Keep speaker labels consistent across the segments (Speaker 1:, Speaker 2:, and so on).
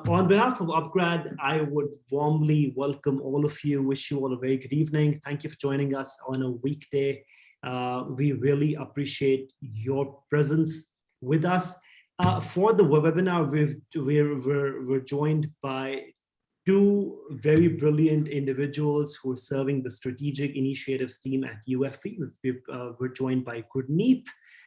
Speaker 1: On behalf of upGrad, I would warmly welcome all of you, wish you all a very good evening. Thank you for joining us on a weekday. We really appreciate your presence with us. For the webinar, we're joined by two very brilliant individuals who are serving the Strategic Initiatives team at UFE. We're joined by Gurneet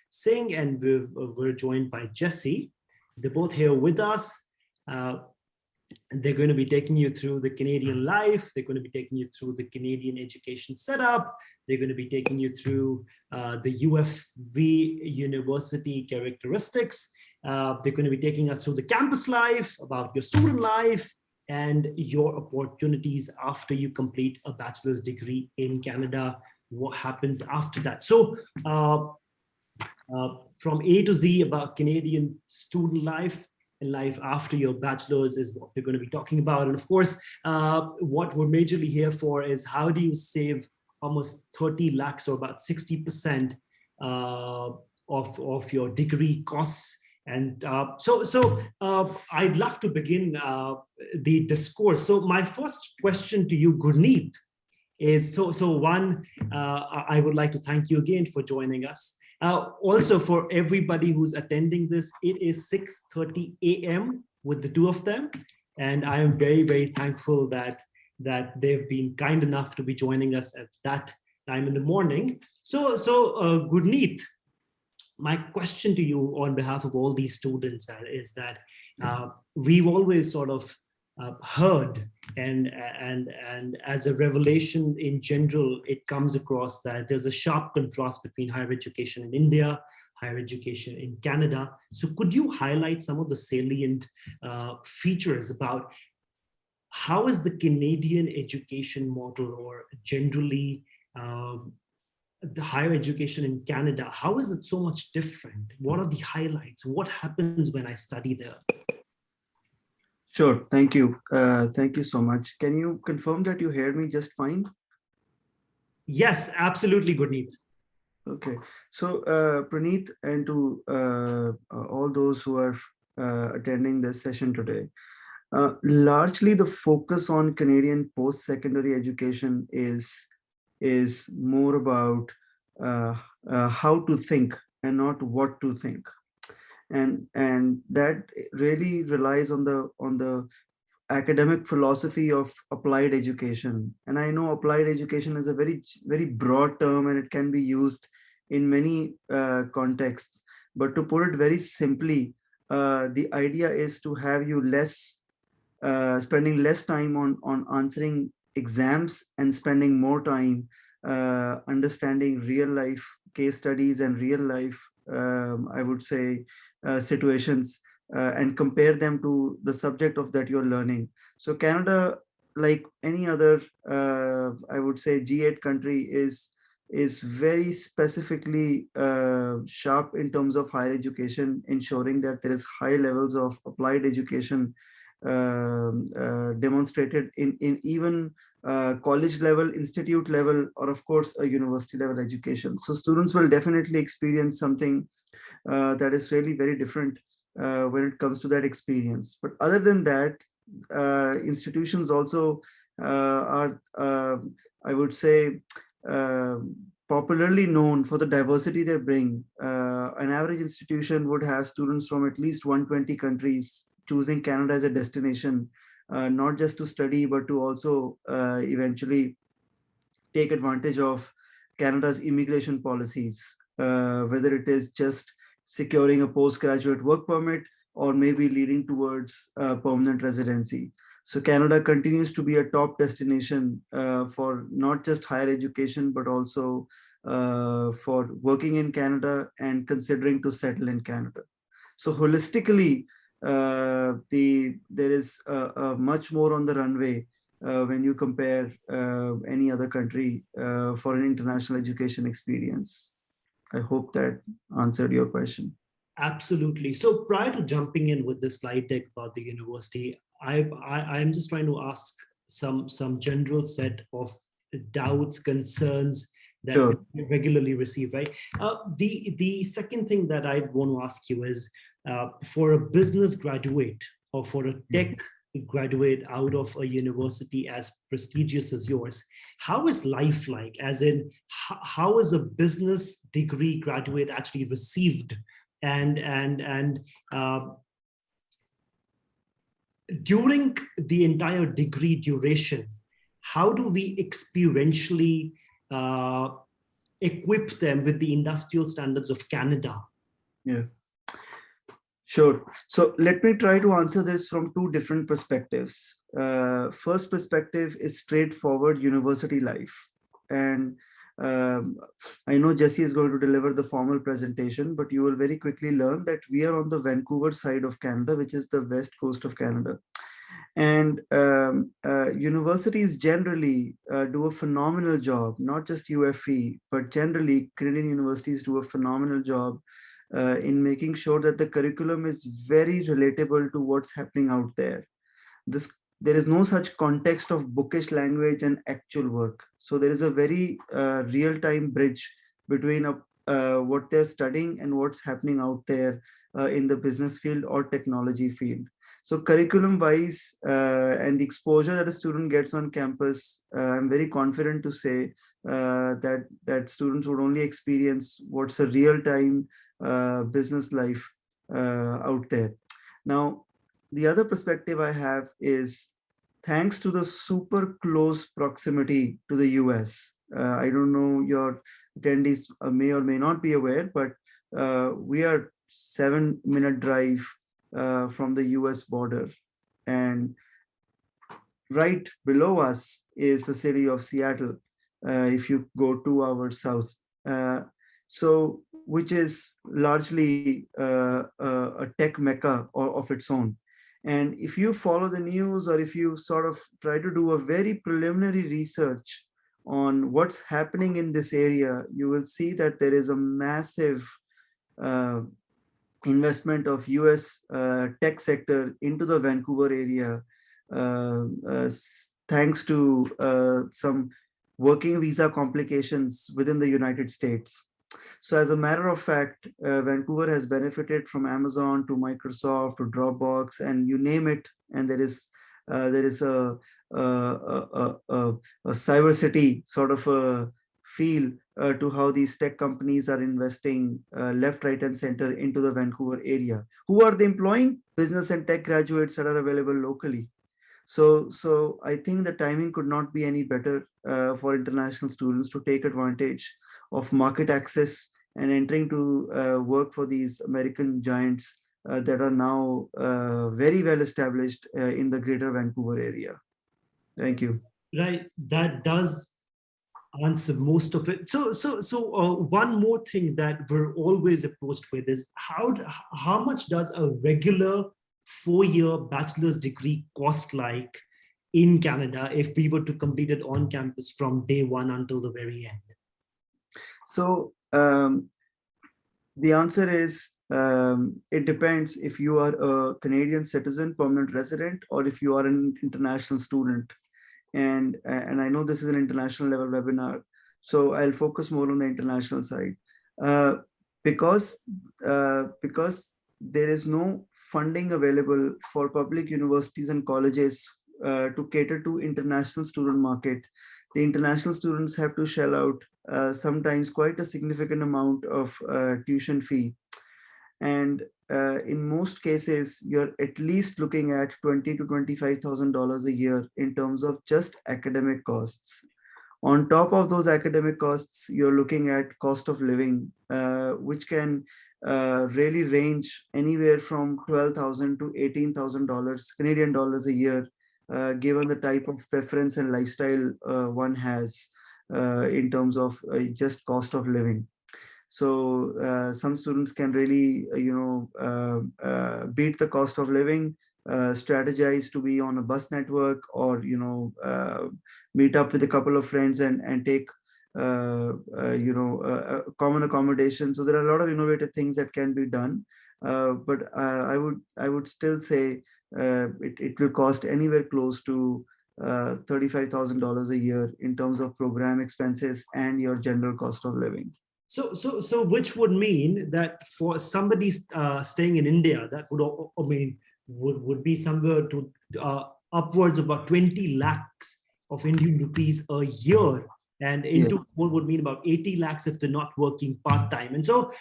Speaker 1: Singh and we're joined by Jesse. They're both here with us. They're going to be taking you through the Canadian life. They're going to be taking you through the Canadian education setup. They're going to be taking you through the UFV university characteristics. They're going to be taking us through the campus life, about your student life, and your opportunities after you complete a bachelor's degree in Canada, what happens after that. So from A to Z about Canadian student life and life after your bachelor's is what they're going to be talking about. And of course, what we're majorly here for is how do you save almost 30 lakhs or about 60% of your degree costs. And so I'd love to begin the discourse. So my first question to you, Gurneet, is one, I would like to thank you again for joining us. Also, for everybody who's attending this, it is 6:30 a.m. with the two of them. And I am very, very thankful that they've been kind enough to be joining us at that time in the morning. So Gurneet, my question to you on behalf of all these students is that we've always sort of heard and as a revelation in general, it comes across that there's a sharp contrast between higher education in India, higher education in Canada. So could you highlight some of the salient features about how is the Canadian education model, or generally the higher education in Canada, how is it so much different? What are the highlights? What happens when I study there?
Speaker 2: Sure, thank you. Thank you so much. Can you confirm that you heard me just fine?
Speaker 1: Yes, absolutely, Gurneet.
Speaker 2: Okay, so Praneeth, and to all those who are attending this session today, largely the focus on Canadian post-secondary education is more about how to think and not what to think. And that really relies on the academic philosophy of applied education. And I know applied education is a very broad term and it can be used in many contexts. But to put it very simply, the idea is to have you spending less time on answering exams and spending more time understanding real life case studies and real life, I would say, situations and compare them to the subject of that you're learning. So Canada, like any other, I would say, G8 country, is very specifically sharp in terms of higher education, ensuring that there is high levels of applied education demonstrated in even college level, institute level, or of course a university level education. So students will definitely experience something that is really very different when it comes to that experience. But other than that, institutions also are, I would say, popularly known for the diversity they bring. An average institution would have students from at least 120 countries choosing Canada as a destination, not just to study, but to also eventually take advantage of Canada's immigration policies, whether it is just securing a postgraduate work permit or maybe leading towards permanent residency. So Canada continues to be a top destination for not just higher education, but also for working in Canada and considering to settle in Canada. So holistically, there is much more on the runway when you compare any other country for an international education experience. I hope that answered your question.
Speaker 1: Absolutely. So prior to jumping in with the slide deck about the university, I'm just trying to ask some general set of doubts, concerns that
Speaker 2: Sure.
Speaker 1: we regularly receive, right? The second thing that I want to ask you is, for a business graduate or for a tech graduate out of a university as prestigious as yours, how is life like? As in, how is a business degree graduate actually received? And during the entire degree duration, how do we experientially equip them with the industrial standards of Canada?
Speaker 2: Yeah. Sure. So let me try to answer this from two different perspectives. First perspective is straightforward university life. And I know Jesse is going to deliver the formal presentation, but you will very quickly learn that we are on the Vancouver side of Canada, which is the west coast of Canada. And universities generally do a phenomenal job, not just UFE, but generally Canadian universities do a phenomenal job in making sure that the curriculum is very relatable to what's happening out there. There is no such context of bookish language and actual work. So there is a very real-time bridge between what they're studying and what's happening out there in the business field or technology field. So curriculum wise and the exposure that a student gets on campus, I'm very confident to say that students would only experience what's a real-time business life out there. Now, the other perspective I have is thanks to the super close proximity to the US. I don't know, your attendees may or may not be aware, but we are 7-minute drive from the US border. And right below us is the city of Seattle, if you go 2 hours south. So, which is largely a tech mecca of its own. And if you follow the news, or if you sort of try to do a very preliminary research on what's happening in this area, you will see that there is a massive investment of US tech sector into the Vancouver area, thanks to some working visa complications within the United States. So as a matter of fact, Vancouver has benefited from Amazon to Microsoft to Dropbox and you name it. And there is a cyber city sort of a feel to how these tech companies are investing left, right, and center into the Vancouver area. Who are they employing? Business and tech graduates that are available locally. So I think the timing could not be any better for international students to take advantage of market access and entering to work for these American giants that are now very well established in the greater Vancouver area. Thank you.
Speaker 1: Right, that does answer most of it. So one more thing that we're always approached with is how much does a regular 4-year bachelor's degree cost like in Canada if we were to complete it on campus from day one until the very end?
Speaker 2: So the answer is it depends if you are a Canadian citizen, permanent resident, or if you are an international student. And I know this is an international level webinar, so I'll focus more on the international side because there is no funding available for public universities and colleges to cater to international student market. The international students have to shell out sometimes quite a significant amount of tuition fee. And in most cases, you're at least looking at $20,000 to $25,000 a year in terms of just academic costs. On top of those academic costs, you're looking at cost of living, which can really range anywhere from $12,000 to $18,000 Canadian dollars a year, given the type of preference and lifestyle one has in terms of just cost of living. So some students can really, beat the cost of living, strategize to be on a bus network, or meet up with a couple of friends and take common accommodation. So there are a lot of innovative things that can be done, but I would still say it will cost anywhere close to $35,000 a year in terms of program expenses and your general cost of living.
Speaker 1: So which would mean that for somebody staying in India, that would, I mean, would be somewhere to upwards of about 20 lakhs of Indian rupees a year. And
Speaker 2: Yes.
Speaker 1: into 4 would mean about 80 lakhs if they're not working part-time. And so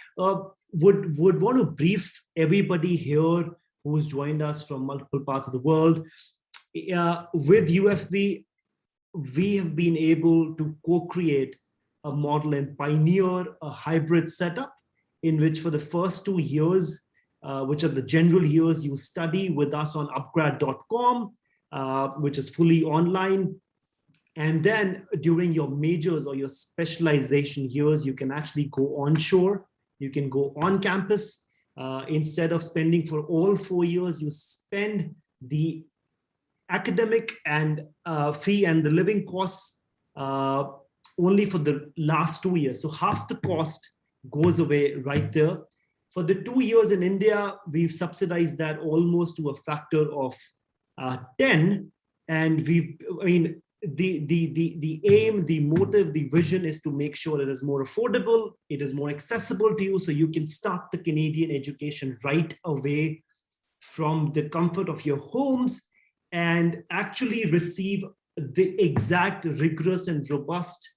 Speaker 1: would want to brief everybody here who's joined us from multiple parts of the world. With UFV, we have been able to co-create a model and pioneer a hybrid setup in which for the first 2 years, which are the general years, you study with us on upgrad.com, which is fully online. And then during your majors or your specialization years, you can actually go onshore, you can go on campus. Instead of spending for all 4 years, you spend the academic and fee and the living costs only for the last 2 years. So half the cost goes away right there. For the 2 years in India, we've subsidized that almost to a factor of 10. And the aim, the motive, the vision is to make sure it is more affordable, it is more accessible to you, so you can start the Canadian education right away from the comfort of your homes and actually receive the exact rigorous and robust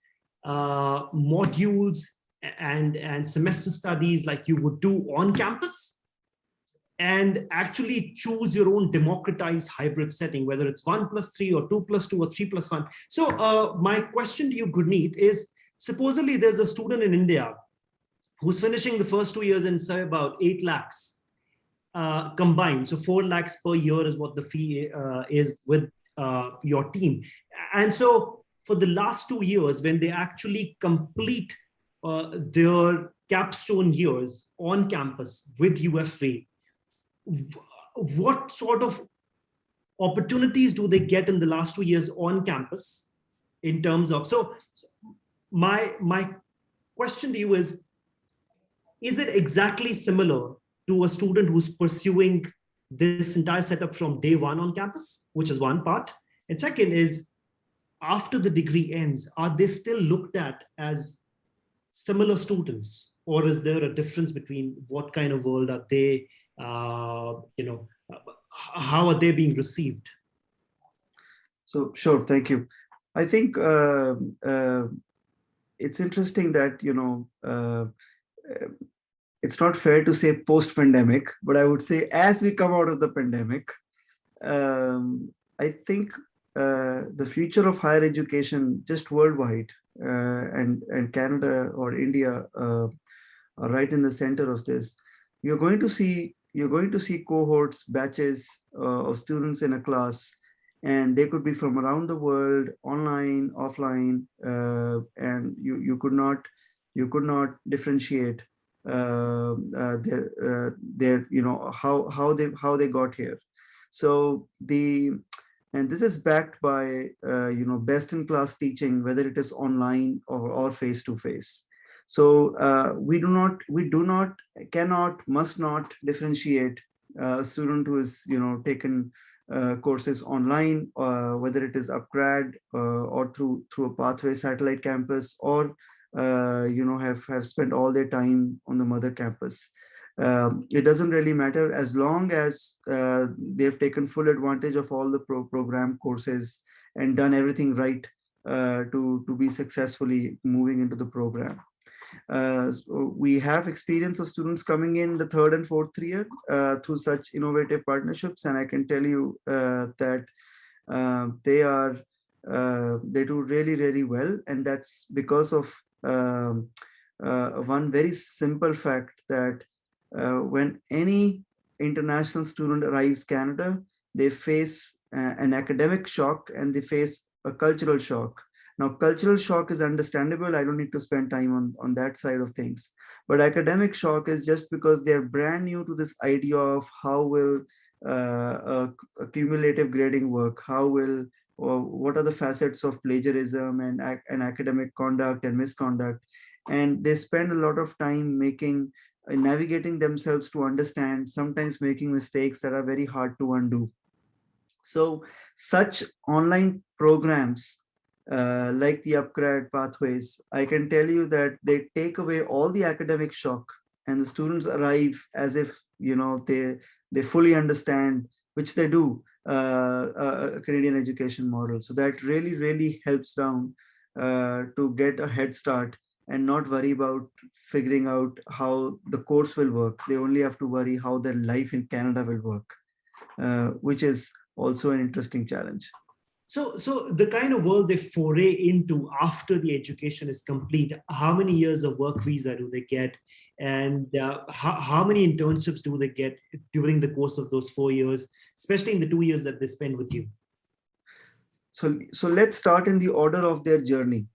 Speaker 1: modules and semester studies like you would do on campus, and actually choose your own democratized hybrid setting, whether it's 1+3 or 2+2 or 3+1. So my question to you, Gurneet, is supposedly there's a student in India who's finishing the first 2 years and say about 8 lakhs combined. So 4 lakhs per year is what the fee is with your team. And so for the last 2 years, when they actually complete their capstone years on campus with UFA, what sort of opportunities do they get in the last 2 years on campus in terms of, so my question to you is it exactly similar to a student who's pursuing this entire setup from day one on campus, which is one part? And second is, after the degree ends, are they still looked at as similar students, or is there a difference between what kind of world are they, how are they being received?
Speaker 2: So sure, thank you. I think it's interesting that it's not fair to say post-pandemic, but I would say as we come out of the pandemic, I think the future of higher education, just worldwide, and Canada or India are right in the center of this. You're going to see cohorts, batches of students in a class, and they could be from around the world, online, offline, and you could not differentiate their how they got here. So and this is backed by best in class teaching, whether it is online or face to face. So we must not differentiate a student who is taken courses online, whether it is upgrad or through a pathway satellite campus, or have spent all their time on the mother campus. It doesn't really matter, as long as they've taken full advantage of all the program courses and done everything right to be successfully moving into the program. So we have experience of students coming in the 3rd and 4th year through such innovative partnerships, and I can tell you that they do really, really well, and that's because of one very simple fact, that when any international student arrives Canada, they face an academic shock and they face a cultural shock. Now, cultural shock is understandable. I don't need to spend time on that side of things. But academic shock is just because they're brand new to this idea of how will cumulative grading work, or what are the facets of plagiarism and academic conduct and misconduct. And they spend a lot of time navigating themselves to understand, sometimes making mistakes that are very hard to undo. So such online programs like the upgrad pathways, I can tell you that they take away all the academic shock, and the students arrive as if they fully understand which they do, Canadian education model. So that really, really helps down to get a head start and not worry about figuring out how the course will work. They only have to worry how their life in Canada will work, which is also an interesting challenge.
Speaker 1: So the kind of world they foray into after the education is complete, how many years of work visa do they get? And how many internships do they get during the course of those 4 years, especially in the 2 years that they spend with you?
Speaker 2: So let's start in the order of their journey.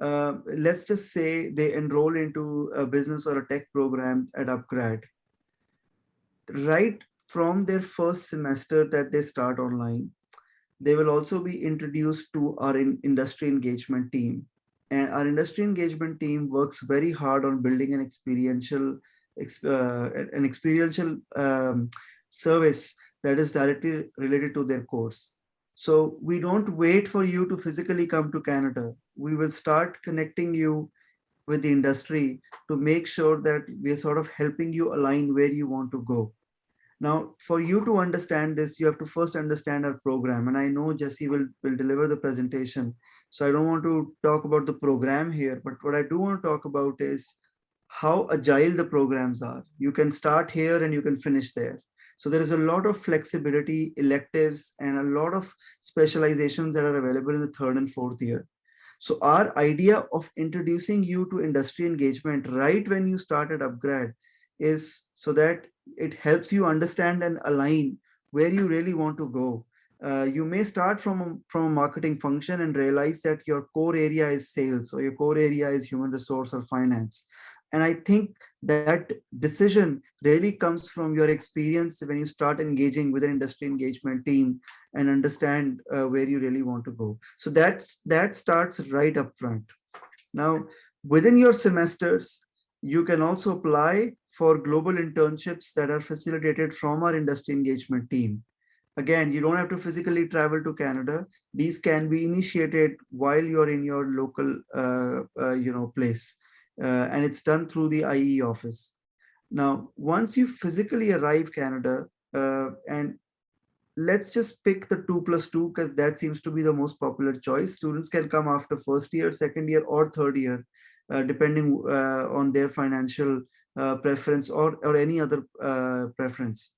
Speaker 2: Let's just say they enroll into a business or a tech program at upGrad. Right from their first semester that they start online, they will also be introduced to our industry engagement team. And our industry engagement team works very hard on building an experiential service that is directly related to their course. So we don't wait for you to physically come to Canada. We will start connecting you with the industry to make sure that we're sort of helping you align where you want to go. Now, for you to understand this, you have to first understand our program. And I know Jesse will deliver the presentation. So I don't want to talk about the program here, but what I do want to talk about is how agile the programs are. You can start here and you can finish there. So there is a lot of flexibility, electives, and a lot of specializations that are available in the third and fourth year. So our idea of introducing you to industry engagement right when you start at upGrad is so that it helps you understand and align where you really want to go. You may start from a marketing function and realize that your core area is sales or your core area is human resource or finance. And I think that decision really comes from your experience when you start engaging with an industry engagement team and understand where you really want to go. So that starts right up front. Now, within your semesters, you can also apply for global internships that are facilitated from our industry engagement team. Again, you don't have to physically travel to Canada. These can be initiated while you're in your local place. And it's done through the IE office. Now, once you physically arrive Canada, and let's just pick the 2+2 because that seems to be the most popular choice. Students can come after first year, second year, or third year, depending on their financial preference or any other preference.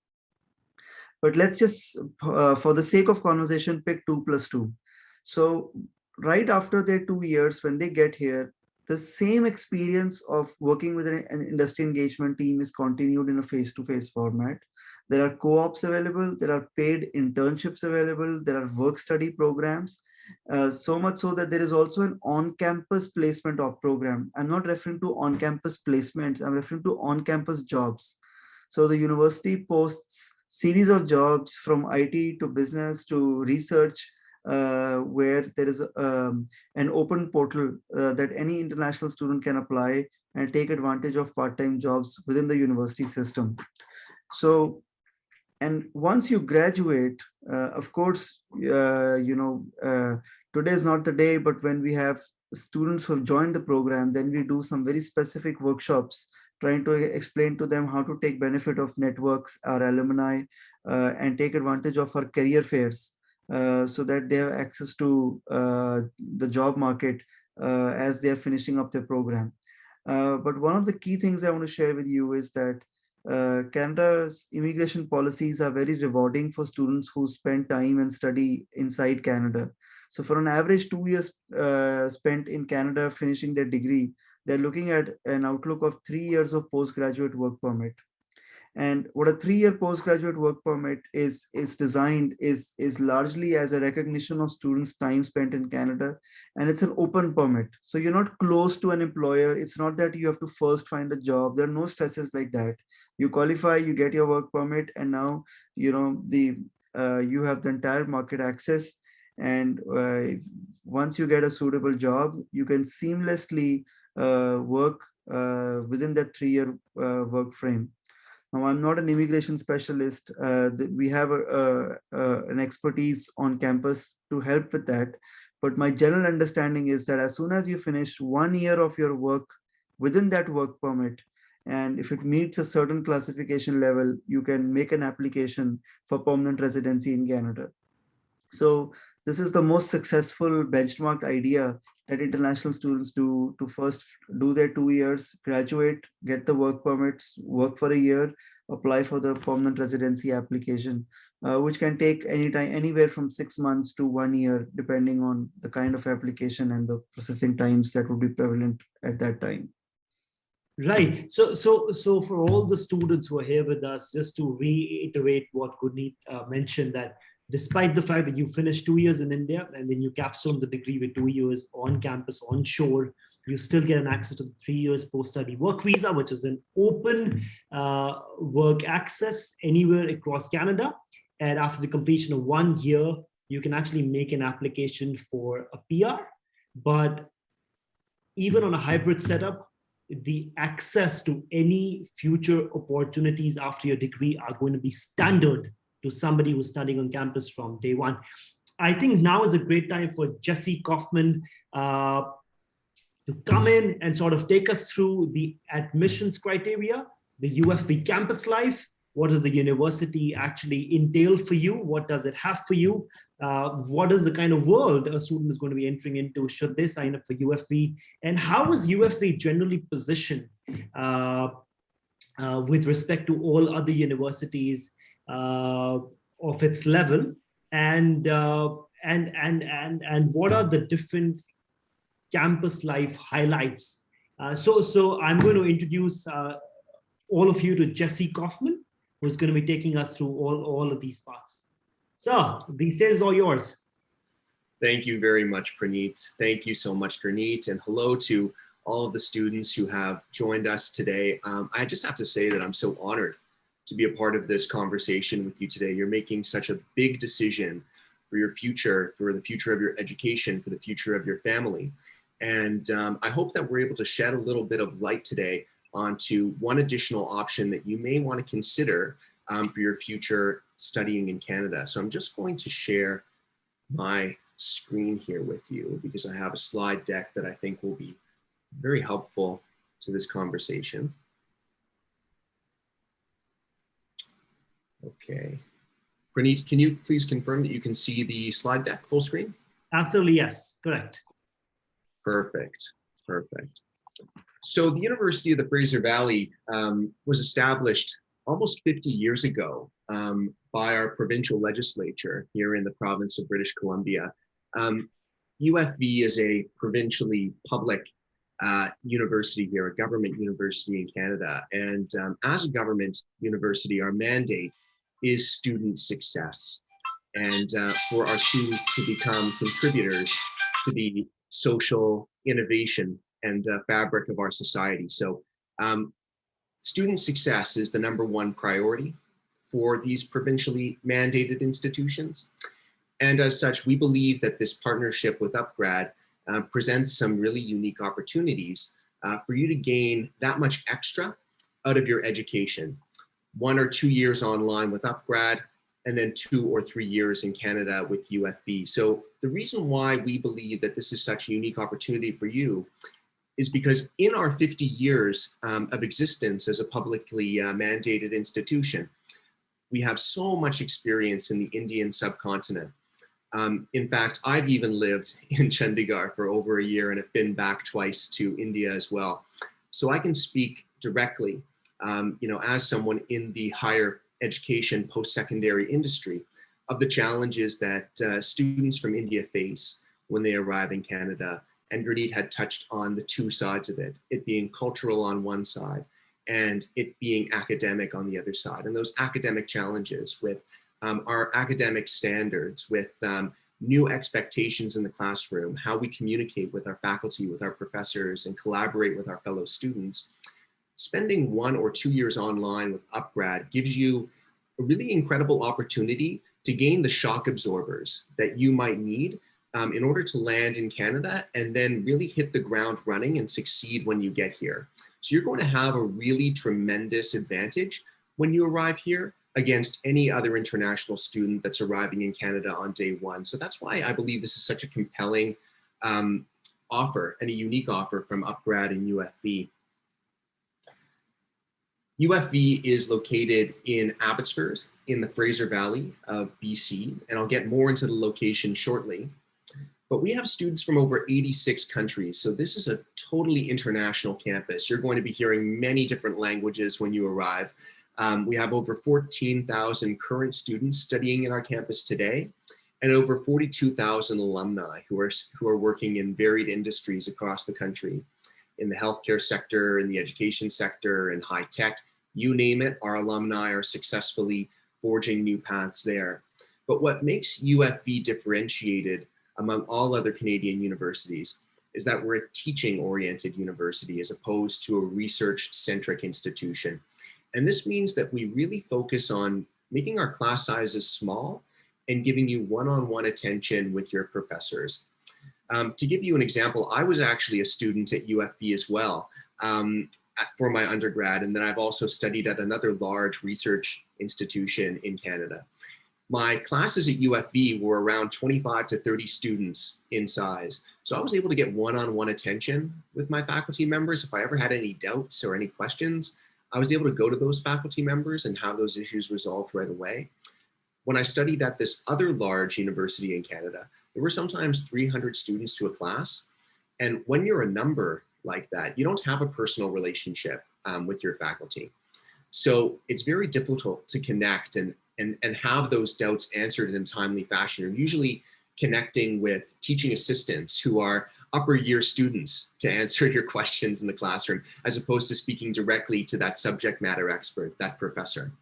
Speaker 2: But let's just, for the sake of conversation, pick 2+2. So right after their 2 years, when they get here, the same experience of working with an industry engagement team is continued in a face-to-face format. There are co-ops available, there are paid internships available, there are work-study programs, so much so that there is also an on-campus placement of program. I'm not referring to on-campus placements, I'm referring to on-campus jobs. So the university posts series of jobs from IT to business to research, where there is an open portal that any international student can apply and take advantage of part-time jobs within the university system. So, and once you graduate, of course, today is not the day, but when we have students who have joined the program, then we do some very specific workshops trying to explain to them how to take benefit of networks, our alumni, and take advantage of our career fairs, so that they have access to the job market as they are finishing up their program. But one of the key things I want to share with you is that Canada's immigration policies are very rewarding for students who spend time and study inside Canada. So for an average 2 years spent in Canada finishing their degree, they're looking at an outlook of 3 years of postgraduate work permit. And what a 3-year postgraduate work permit is designed is largely as a recognition of students' time spent in Canada, and it's an open permit. So you're not close to an employer. It's not that you have to first find a job. There are no stresses like that. You qualify, you get your work permit, and now you have the entire market access. And once you get a suitable job, you can seamlessly work within that 3-year work frame. Now, I'm not an immigration specialist. We have an expertise on campus to help with that. But my general understanding is that as soon as you finish 1 year of your work within that work permit, And if it meets a certain classification level, you can make an application for permanent residency in Canada. So this is the most successful benchmark idea that international students do, to first do their 2 years, graduate, get the work permits, work for a year, apply for the permanent residency application, which can take any time, anywhere from 6 months to 1 year, depending on the kind of application and the processing times that would be prevalent at that time.
Speaker 1: Right. So for all the students who are here with us, just to reiterate what Gurneet mentioned, that despite the fact that you finished 2 years in India and then you capstone the degree with 2 years on campus, on shore, you still get an access to the 3 years post-study work visa, which is an open work access anywhere across Canada. And after the completion of 1 year, you can actually make an application for a PR. But even on a hybrid setup, the access to any future opportunities after your degree are going to be standard to somebody who's studying on campus from day one. I think now is a great time for Jesse Kaufman to come in and sort of take us through the admissions criteria, the UFV campus life. What does the university actually entail for you? What does it have for you? What is the kind of world a student is going to be entering into should they sign up for UFV? And how is UFV generally positioned with respect to all other universities of its level? And what are the different campus life highlights? So I'm going to introduce all of you to Jesse Kaufman, who's going to be taking us through all of these parts. So the stage is all yours.
Speaker 3: Thank you very much, Praneet. Thank you so much, Gurneet, and hello to all of the students who have joined us today. I just have to say that I'm so honored to be a part of this conversation with you today. You're making such a big decision for your future, for the future of your education, for the future of your family. And I hope that we're able to shed a little bit of light today onto one additional option that you may want to consider for your future studying in Canada. So I'm just going to share my screen here with you because I have a slide deck that I think will be very helpful to this conversation. Okay. Praneet, can you please confirm that you can see the slide deck full screen?
Speaker 1: Absolutely, yes, correct.
Speaker 3: Perfect, perfect. So the University of the Fraser Valley was established almost 50 years ago by our provincial legislature here in the province of British Columbia. UFV is a provincially public university here, a government university in Canada. And as a government university, our mandate is student success and for our students to become contributors to the social innovation and fabric of our society. So student success is the #1 priority for these provincially mandated institutions. And as such, we believe that this partnership with upGrad presents some really unique opportunities for you to gain that much extra out of your education. 1 or 2 years online with upGrad, and then 2 or 3 years in Canada with UFV. So the reason why we believe that this is such a unique opportunity for you is because in our 50 years of existence as a publicly mandated institution, we have so much experience in the Indian subcontinent. In fact, I've even lived in Chandigarh for over a year and have been back twice to India as well. So I can speak directly, as someone in the higher education post-secondary industry of the challenges that students from India face when they arrive in Canada. And Gurneet had touched on the 2 sides of it being cultural on one side and it being academic on the other side. And those academic challenges with our academic standards, with new expectations in the classroom, how we communicate with our faculty, with our professors, and collaborate with our fellow students. Spending 1 or 2 years online with upGrad gives you a really incredible opportunity to gain the shock absorbers that you might need in order to land in Canada and then really hit the ground running and succeed when you get here. So you're going to have a really tremendous advantage when you arrive here against any other international student that's arriving in Canada on day 1. So that's why I believe this is such a compelling offer and a unique offer from upGrad and UFV. UFV is located in Abbotsford in the Fraser Valley of BC, and I'll get more into the location shortly. But we have students from over 86 countries, so this is a totally international campus. You're going to be hearing many different languages when you arrive. We have over 14,000 current students studying in our campus today, and over 42,000 alumni who are working in varied industries across the country, in the healthcare sector, in the education sector, in high tech, you name it, our alumni are successfully forging new paths there. But what makes UFV differentiated among all other Canadian universities is that we're a teaching-oriented university as opposed to a research-centric institution. And this means that we really focus on making our class sizes small and giving you one-on-one attention with your professors. To give you an example, I was actually a student at UFV as well for my undergrad, and then I've also studied at another large research institution in Canada. My classes at UFV were around 25 to 30 students in size. So I was able to get one-on-one attention with my faculty members. If I ever had any doubts or any questions, I was able to go to those faculty members and have those issues resolved right away. When I studied at this other large university in Canada, there were sometimes 300 students to a class. And when you're a number like that, you don't have a personal relationship with your faculty. So it's very difficult to connect and have those doubts answered in a timely fashion. You're usually connecting with teaching assistants who are upper year students to answer your questions in the classroom, as opposed to speaking directly to that subject matter expert, that professor.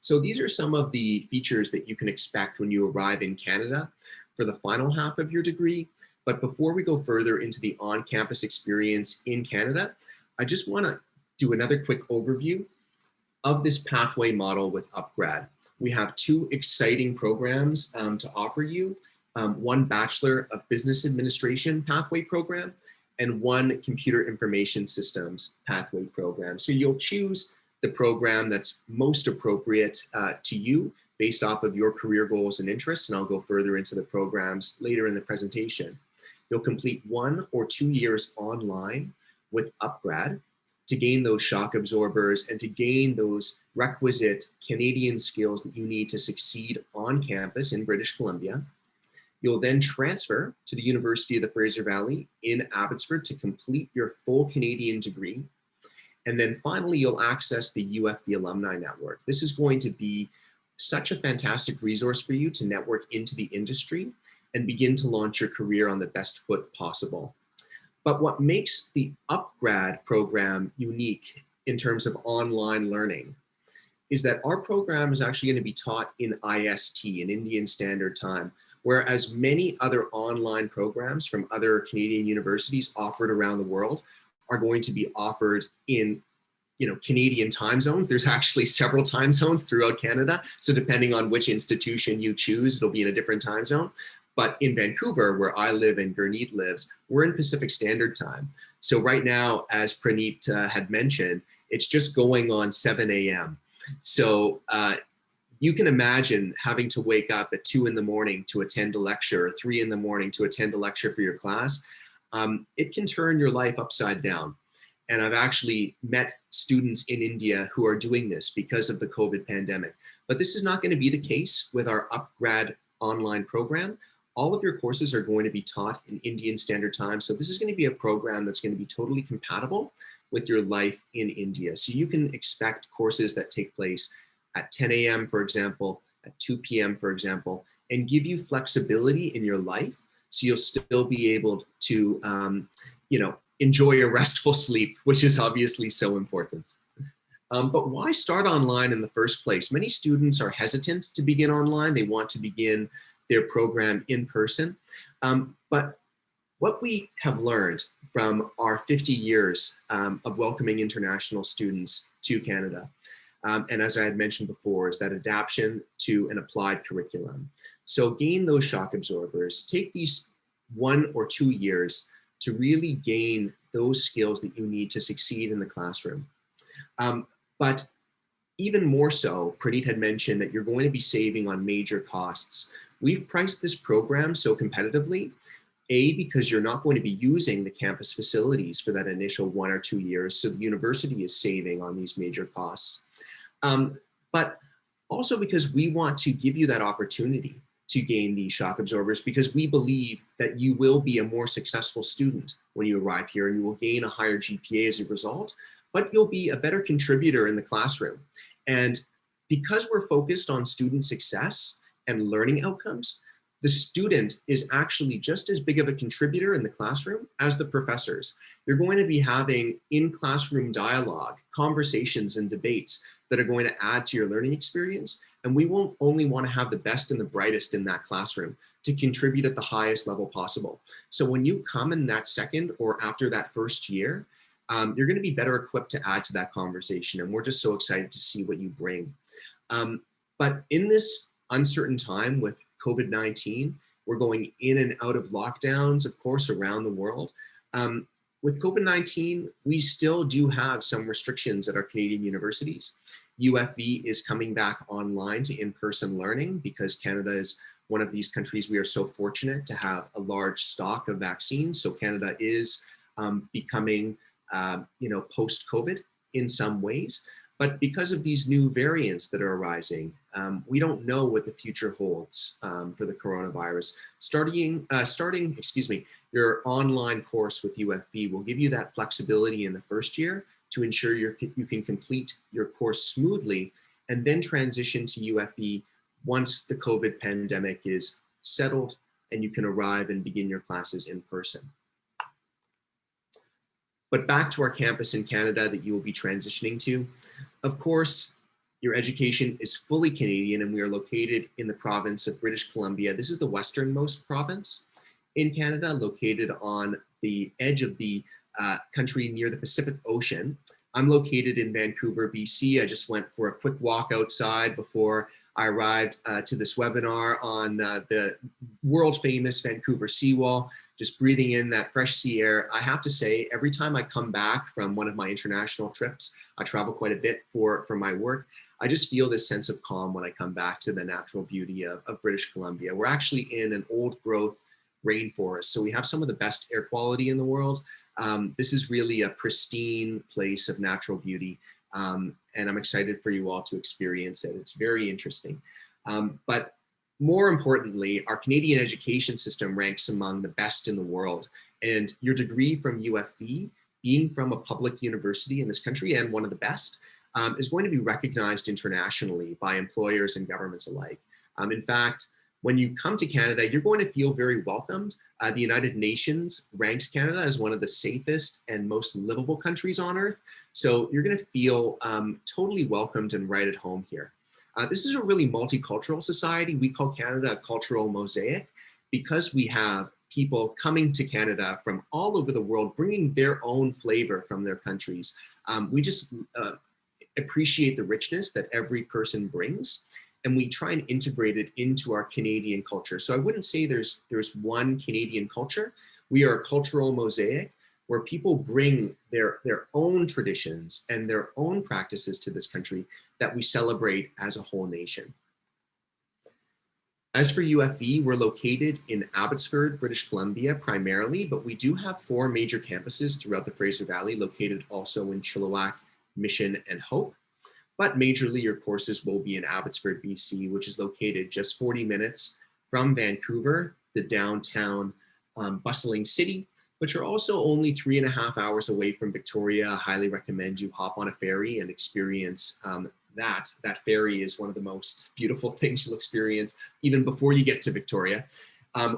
Speaker 3: So these are some of the features that you can expect when you arrive in Canada for the final half of your degree. But before we go further into the on-campus experience in Canada, I just want to do another quick overview of this pathway model with upGrad. We have two exciting programs to offer you, one Bachelor of Business Administration pathway program and one Computer Information Systems pathway program. So you'll choose the program that's most appropriate to you based off of your career goals and interests, and I'll go further into the programs later in the presentation. You'll complete 1 or 2 years online with upGrad to gain those shock absorbers and to gain those requisite Canadian skills that you need to succeed on campus in British Columbia. You'll then transfer to the University of the Fraser Valley in Abbotsford to complete your full Canadian degree. And then finally, you'll access the UFV Alumni Network. This is going to be such a fantastic resource for you to network into the industry and begin to launch your career on the best foot possible. But what makes the upGrad program unique in terms of online learning is that our program is actually going to be taught in IST, in Indian Standard Time, whereas many other online programs from other Canadian universities offered around the world are going to be offered in Canadian time zones. There's actually several time zones throughout Canada. So depending on which institution you choose, it'll be in a different time zone. But in Vancouver, where I live and Gurneet lives, we're in Pacific Standard Time. So right now, as Praneet had mentioned, it's just going on 7 a.m. So you can imagine having to wake up at 2 in the morning to attend a lecture, or 3 in the morning to attend a lecture for your class. It can turn your life upside down. And I've actually met students in India who are doing this because of the COVID pandemic. But this is not going to be the case with our upGrad online program. All of your courses are going to be taught in Indian Standard Time. So this is going to be a program that's going to be totally compatible with your life in India. So you can expect courses that take place at 10 a.m., for example, at 2 p.m., for example, and give you flexibility in your life. So you'll still be able to, enjoy a restful sleep, which is obviously so important. But why start online in the first place? Many students are hesitant to begin online. They want to begin their program in person. But what we have learned from our 50 years of welcoming international students to Canada, and as I had mentioned before, is that adaptation to an applied curriculum. So gain those shock absorbers, take these 1 or 2 years to really gain those skills that you need to succeed in the classroom. But even more so, Praneet had mentioned that you're going to be saving on major costs. We've priced this program so competitively. A, because you're not going to be using the campus facilities for that initial 1 or 2 years, so the university is saving on these major costs. But also because we want to give you that opportunity to gain these shock absorbers, because we believe that you will be a more successful student when you arrive here, and you will gain a higher GPA as a result, but you'll be a better contributor in the classroom. And because we're focused on student success and learning outcomes, the student is actually just as big of a contributor in the classroom as the professors. You're going to be having in-classroom dialogue, conversations, and debates that are going to add to your learning experience. And we won't only want to have the best and the brightest in that classroom to contribute at the highest level possible. So when you come in that second or after that first year, you're going to be better equipped to add to that conversation. And we're just so excited to see what you bring. But in this uncertain time with COVID-19, we're going in and out of lockdowns, of course, around the world. With COVID-19, we still do have some restrictions at our Canadian universities. UFV is coming back online to in-person learning because Canada is one of these countries we are so fortunate to have a large stock of vaccines. So Canada is becoming, post-COVID in some ways. But because of these new variants that are arising, we don't know what the future holds for the coronavirus. Starting, your online course with UFB will give you that flexibility in the first year to ensure you can complete your course smoothly and then transition to UFB once the COVID pandemic is settled and you can arrive and begin your classes in person. But back to our campus in Canada that you will be transitioning to. Of course, your education is fully Canadian, and we are located in the province of British Columbia. This is the westernmost province in Canada, located on the edge of the country near the Pacific Ocean. I'm located in Vancouver, BC. I just went for a quick walk outside before I arrived to this webinar on the world famous Vancouver seawall, just breathing in that fresh sea air. I have to say, every time I come back from one of my international trips, I travel quite a bit for my work, I just feel this sense of calm when I come back to the natural beauty of British Columbia. We're actually in an old growth rainforest, so we have some of the best air quality in the world. This is really a pristine place of natural beauty, and I'm excited for you all to experience it. It's very interesting. But more importantly, our Canadian education system ranks among the best in the world. And your degree from UFB, being from a public university in this country and one of the best, is going to be recognized internationally by employers and governments alike. In fact, when you come to Canada, you're going to feel very welcomed. The United Nations ranks Canada as one of the safest and most livable countries on earth. So you're going to feel totally welcomed and right at home here. This is a really multicultural society. We call Canada a cultural mosaic because we have people coming to Canada from all over the world, bringing their own flavor from their countries. We just appreciate the richness that every person brings, and we try and integrate it into our Canadian culture. So I wouldn't say there's one Canadian culture. We are a cultural mosaic where people bring their own traditions and their own practices to this country that we celebrate as a whole nation. As for UFE, we're located in Abbotsford, British Columbia primarily, but we do have 4 major campuses throughout the Fraser Valley, located also in Chilliwack, Mission, and Hope. But majorly your courses will be in Abbotsford, BC, which is located just 40 minutes from Vancouver, the downtown bustling city, but you're also only 3.5 hours away from Victoria. I highly recommend you hop on a ferry and experience that. That ferry is one of the most beautiful things you'll experience even before you get to Victoria.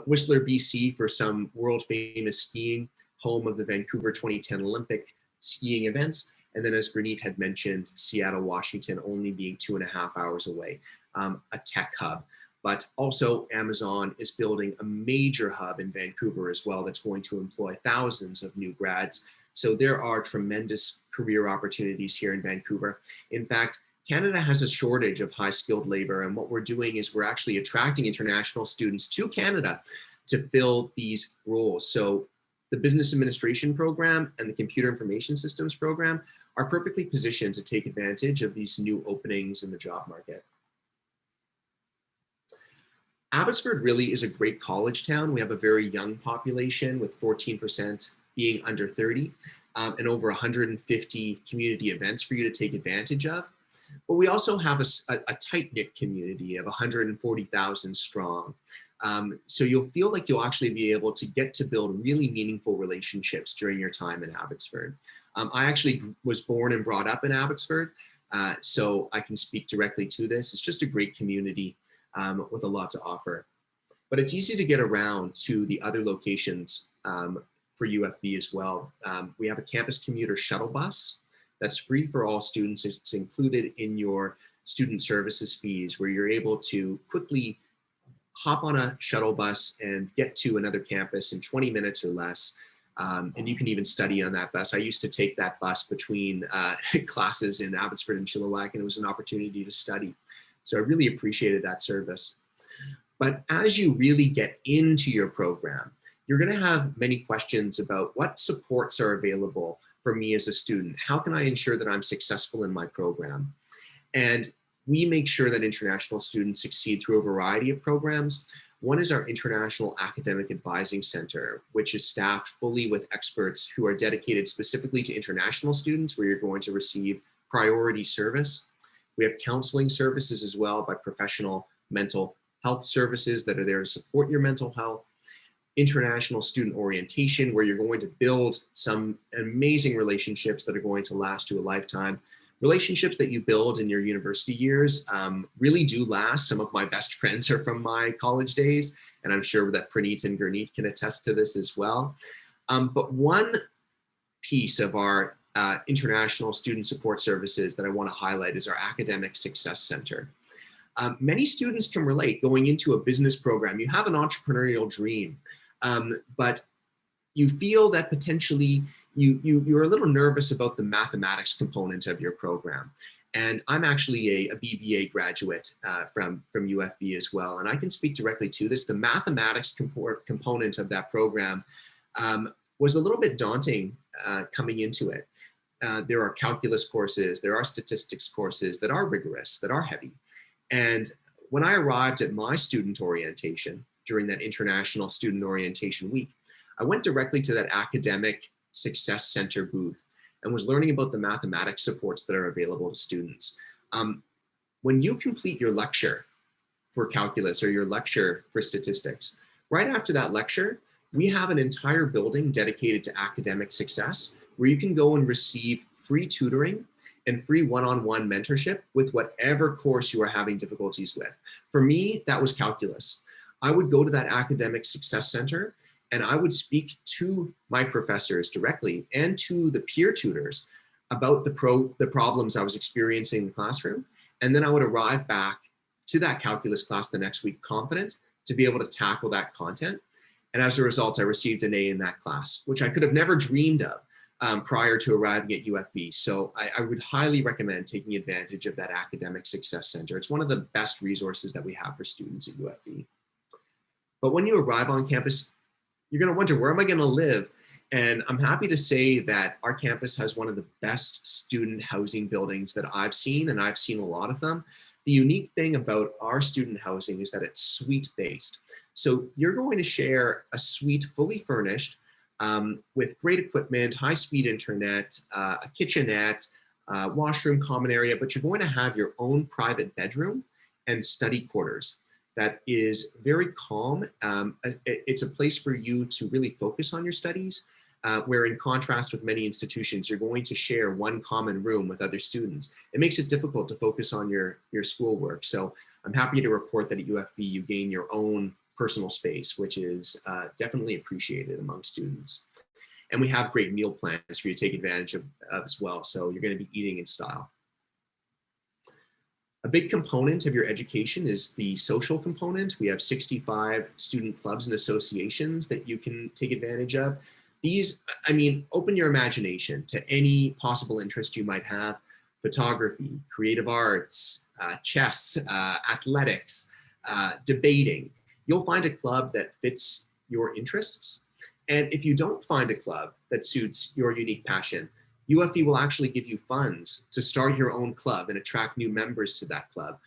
Speaker 3: Whistler, BC for some world famous skiing, home of the Vancouver 2010 Olympic skiing events. And then as Granit had mentioned, Seattle, Washington only being 2.5 hours away, a tech hub. But also Amazon is building a major hub in Vancouver as well that's going to employ thousands of new grads. So there are tremendous career opportunities here in Vancouver. In fact, Canada has a shortage of high-skilled labor, and what we're doing is we're actually attracting international students to Canada to fill these roles. So the Business Administration program and the Computer Information Systems program are perfectly positioned to take advantage of these new openings in the job market. Abbotsford really is a great college town. We have a very young population with 14% being under 30 and over 150 community events for you to take advantage of. But we also have a tight-knit community of 140,000 strong. So you'll feel like you'll actually be able to get to build really meaningful relationships during your time in Abbotsford. I actually was born and brought up in Abbotsford, so I can speak directly to this. It's just a great community with a lot to offer. But it's easy to get around to the other locations for UFB as well. We have a campus commuter shuttle bus that's free for all students. It's included in your student services fees, where you're able to quickly hop on a shuttle bus and get to another campus in 20 minutes or less. And you can even study on that bus. I used to take that bus between classes in Abbotsford and Chilliwack, and it was an opportunity to study. So I really appreciated that service. But as you really get into your program, you're going to have many questions about what supports are available for me as a student. How can I ensure that I'm successful in my program? And we make sure that international students succeed through a variety of programs. One is our International Academic Advising Center, which is staffed fully with experts who are dedicated specifically to international students, where you're going to receive priority service. We have counseling services as well by professional mental health services that are there to support your mental health. International student orientation, where you're going to build some amazing relationships that are going to last you a lifetime. Relationships that you build in your university years really do last. Some of my best friends are from my college days, and I'm sure that Praneet and Gurneet can attest to this as well. But one piece of our international student support services that I want to highlight is our Academic Success Center. Many students can relate going into a business program. You have an entrepreneurial dream, but you feel that potentially you're a little nervous about the mathematics component of your program. And I'm actually a BBA graduate from UFB as well. And I can speak directly to this. The mathematics component of that program was a little bit daunting coming into it. There are calculus courses, there are statistics courses that are rigorous, that are heavy. And when I arrived at my student orientation during that International Student Orientation Week, I went directly to that Academic Success Center booth and was learning about the mathematics supports that are available to students. When you complete your lecture for calculus or your lecture for statistics, right after that lecture, we have an entire building dedicated to academic success where you can go and receive free tutoring and free one-on-one mentorship with whatever course you are having difficulties with. For me, that was calculus. I would go to that Academic Success Center and I would speak to my professors directly and to the peer tutors about the problems I was experiencing in the classroom. And then I would arrive back to that calculus class the next week confident to be able to tackle that content. And as a result, I received an A in that class, which I could have never dreamed of prior to arriving at UFB. So I would highly recommend taking advantage of that Academic Success Center. It's one of the best resources that we have for students at UFB. But when you arrive on campus, you're going to wonder, where am I going to live? And I'm happy to say that our campus has one of the best student housing buildings that I've seen, and I've seen a lot of them. The unique thing about our student housing is that it's suite-based. So you're going to share a suite fully furnished with great equipment, high-speed internet, a kitchenette, washroom, common area, but you're going to have your own private bedroom and study quarters. That is very calm. It's a place for you to really focus on your studies, where in contrast with many institutions, you're going to share one common room with other students. It makes it difficult to focus on your schoolwork. So I'm happy to report that at UFB, you gain your own personal space, which is definitely appreciated among students. And we have great meal plans for you to take advantage of as well. So you're going to be eating in style. A big component of your education is the social component. We have 65 student clubs and associations that you can take advantage of. These, I mean, open your imagination to any possible interest you might have: photography, creative arts, chess, athletics, debating. You'll find a club that fits your interests. And if you don't find a club that suits your unique passion, UFE will actually give you funds to start your own club and attract new members to that club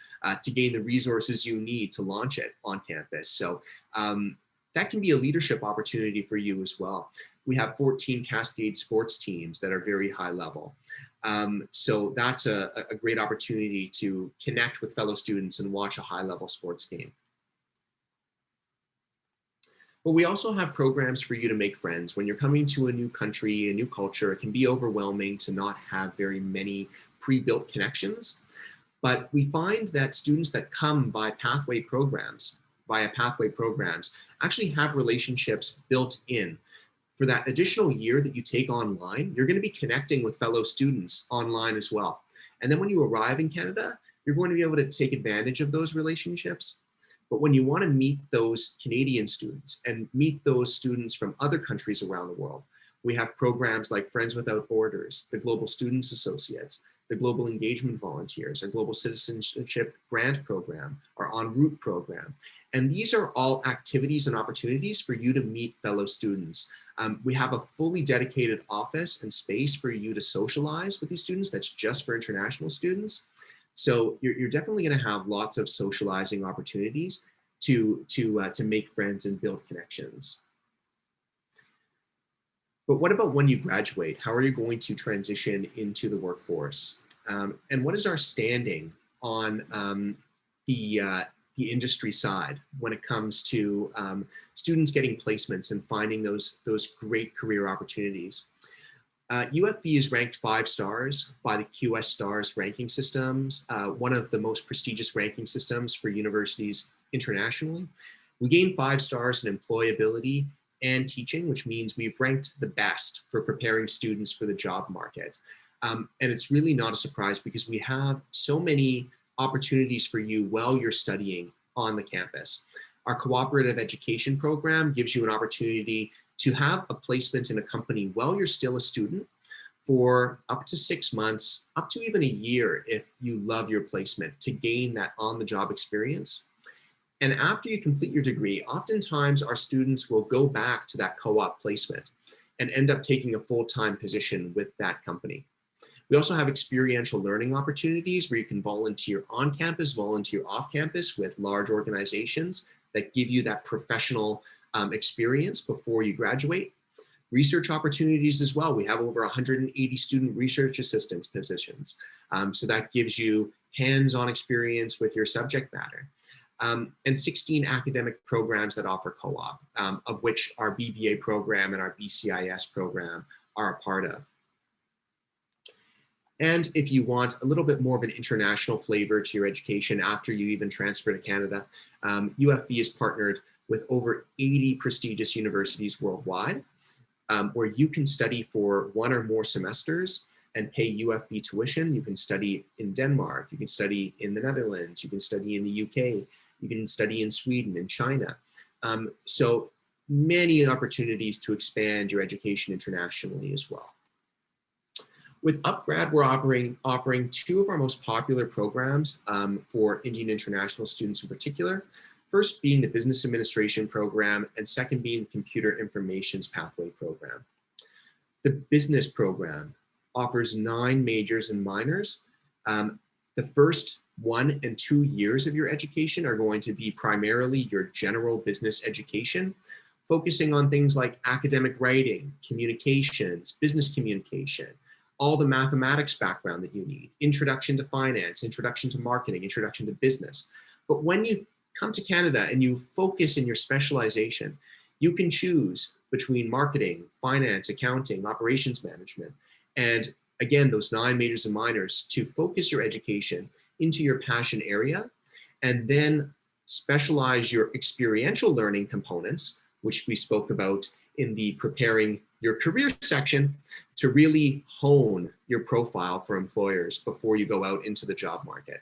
Speaker 3: to gain the resources you need to launch it on campus. So that can be a leadership opportunity for you as well. We have 14 Cascade sports teams that are very high level. So that's a great opportunity to connect with fellow students and watch a high level sports game. But we also have programs for you to make friends. When you're coming to a new country, a new culture, it can be overwhelming to not have very many pre-built connections. But we find that students that come via pathway programs actually have relationships built in. For that additional year that you take online, you're going to be connecting with fellow students online as well. And then when you arrive in Canada, you're going to be able to take advantage of those relationships. But when you want to meet those Canadian students and meet those students from other countries around the world, we have programs like Friends Without Borders, the Global Students Associates, the Global Engagement Volunteers, our Global Citizenship Grant Program, our En Route program. And these are all activities and opportunities for you to meet fellow students. We have a fully dedicated office and space for you to socialize with these students. That's just for international students. So you're definitely going to have lots of socializing opportunities to make friends and build connections. But what about when you graduate? How are you going to transition into the workforce? And what is our standing on the industry side when it comes to students getting placements and finding those great career opportunities? UFE is ranked 5 stars by the QS Stars ranking systems, one of the most prestigious ranking systems for universities internationally. We gained 5 stars in employability and teaching, which means we've ranked the best for preparing students for the job market. And it's really not a surprise because we have so many opportunities for you while you're studying on the campus. Our cooperative education program gives you an opportunity to have a placement in a company while you're still a student for up to 6 months, up to even a year if you love your placement, to gain that on-the-job experience. And after you complete your degree, oftentimes our students will go back to that co-op placement and end up taking a full-time position with that company. We also have experiential learning opportunities where you can volunteer on campus, volunteer off campus with large organizations that give you that professional experience before you graduate. Research opportunities as well. We have over 180 student research assistants positions. So that gives you hands-on experience with your subject matter. And 16 academic programs that offer co-op, of which our BBA program and our BCIS program are a part of. And if you want a little bit more of an international flavor to your education after you even transfer to Canada, UFE is partnered with over 80 prestigious universities worldwide, where you can study for 1 or more semesters and pay UFE tuition. You can study in Denmark, you can study in the Netherlands, you can study in the UK, you can study in Sweden and China. So many opportunities to expand your education internationally as well. With upGrad, we're offering 2 of our most popular programs for Indian international students in particular. First being the Business Administration program, and second being the Computer Informations Pathway program. The business program offers 9 majors and minors. The first 1 and 2 years of your education are going to be primarily your general business education, focusing on things like academic writing, communications, business communication, all the mathematics background that you need, introduction to finance, introduction to marketing, introduction to business. But when you come to Canada and you focus in your specialization, you can choose between marketing, finance, accounting, operations management, and again, those 9 majors and minors to focus your education into your passion area, and then specialize your experiential learning components, which we spoke about in the preparing your career section, to really hone your profile for employers before you go out into the job market.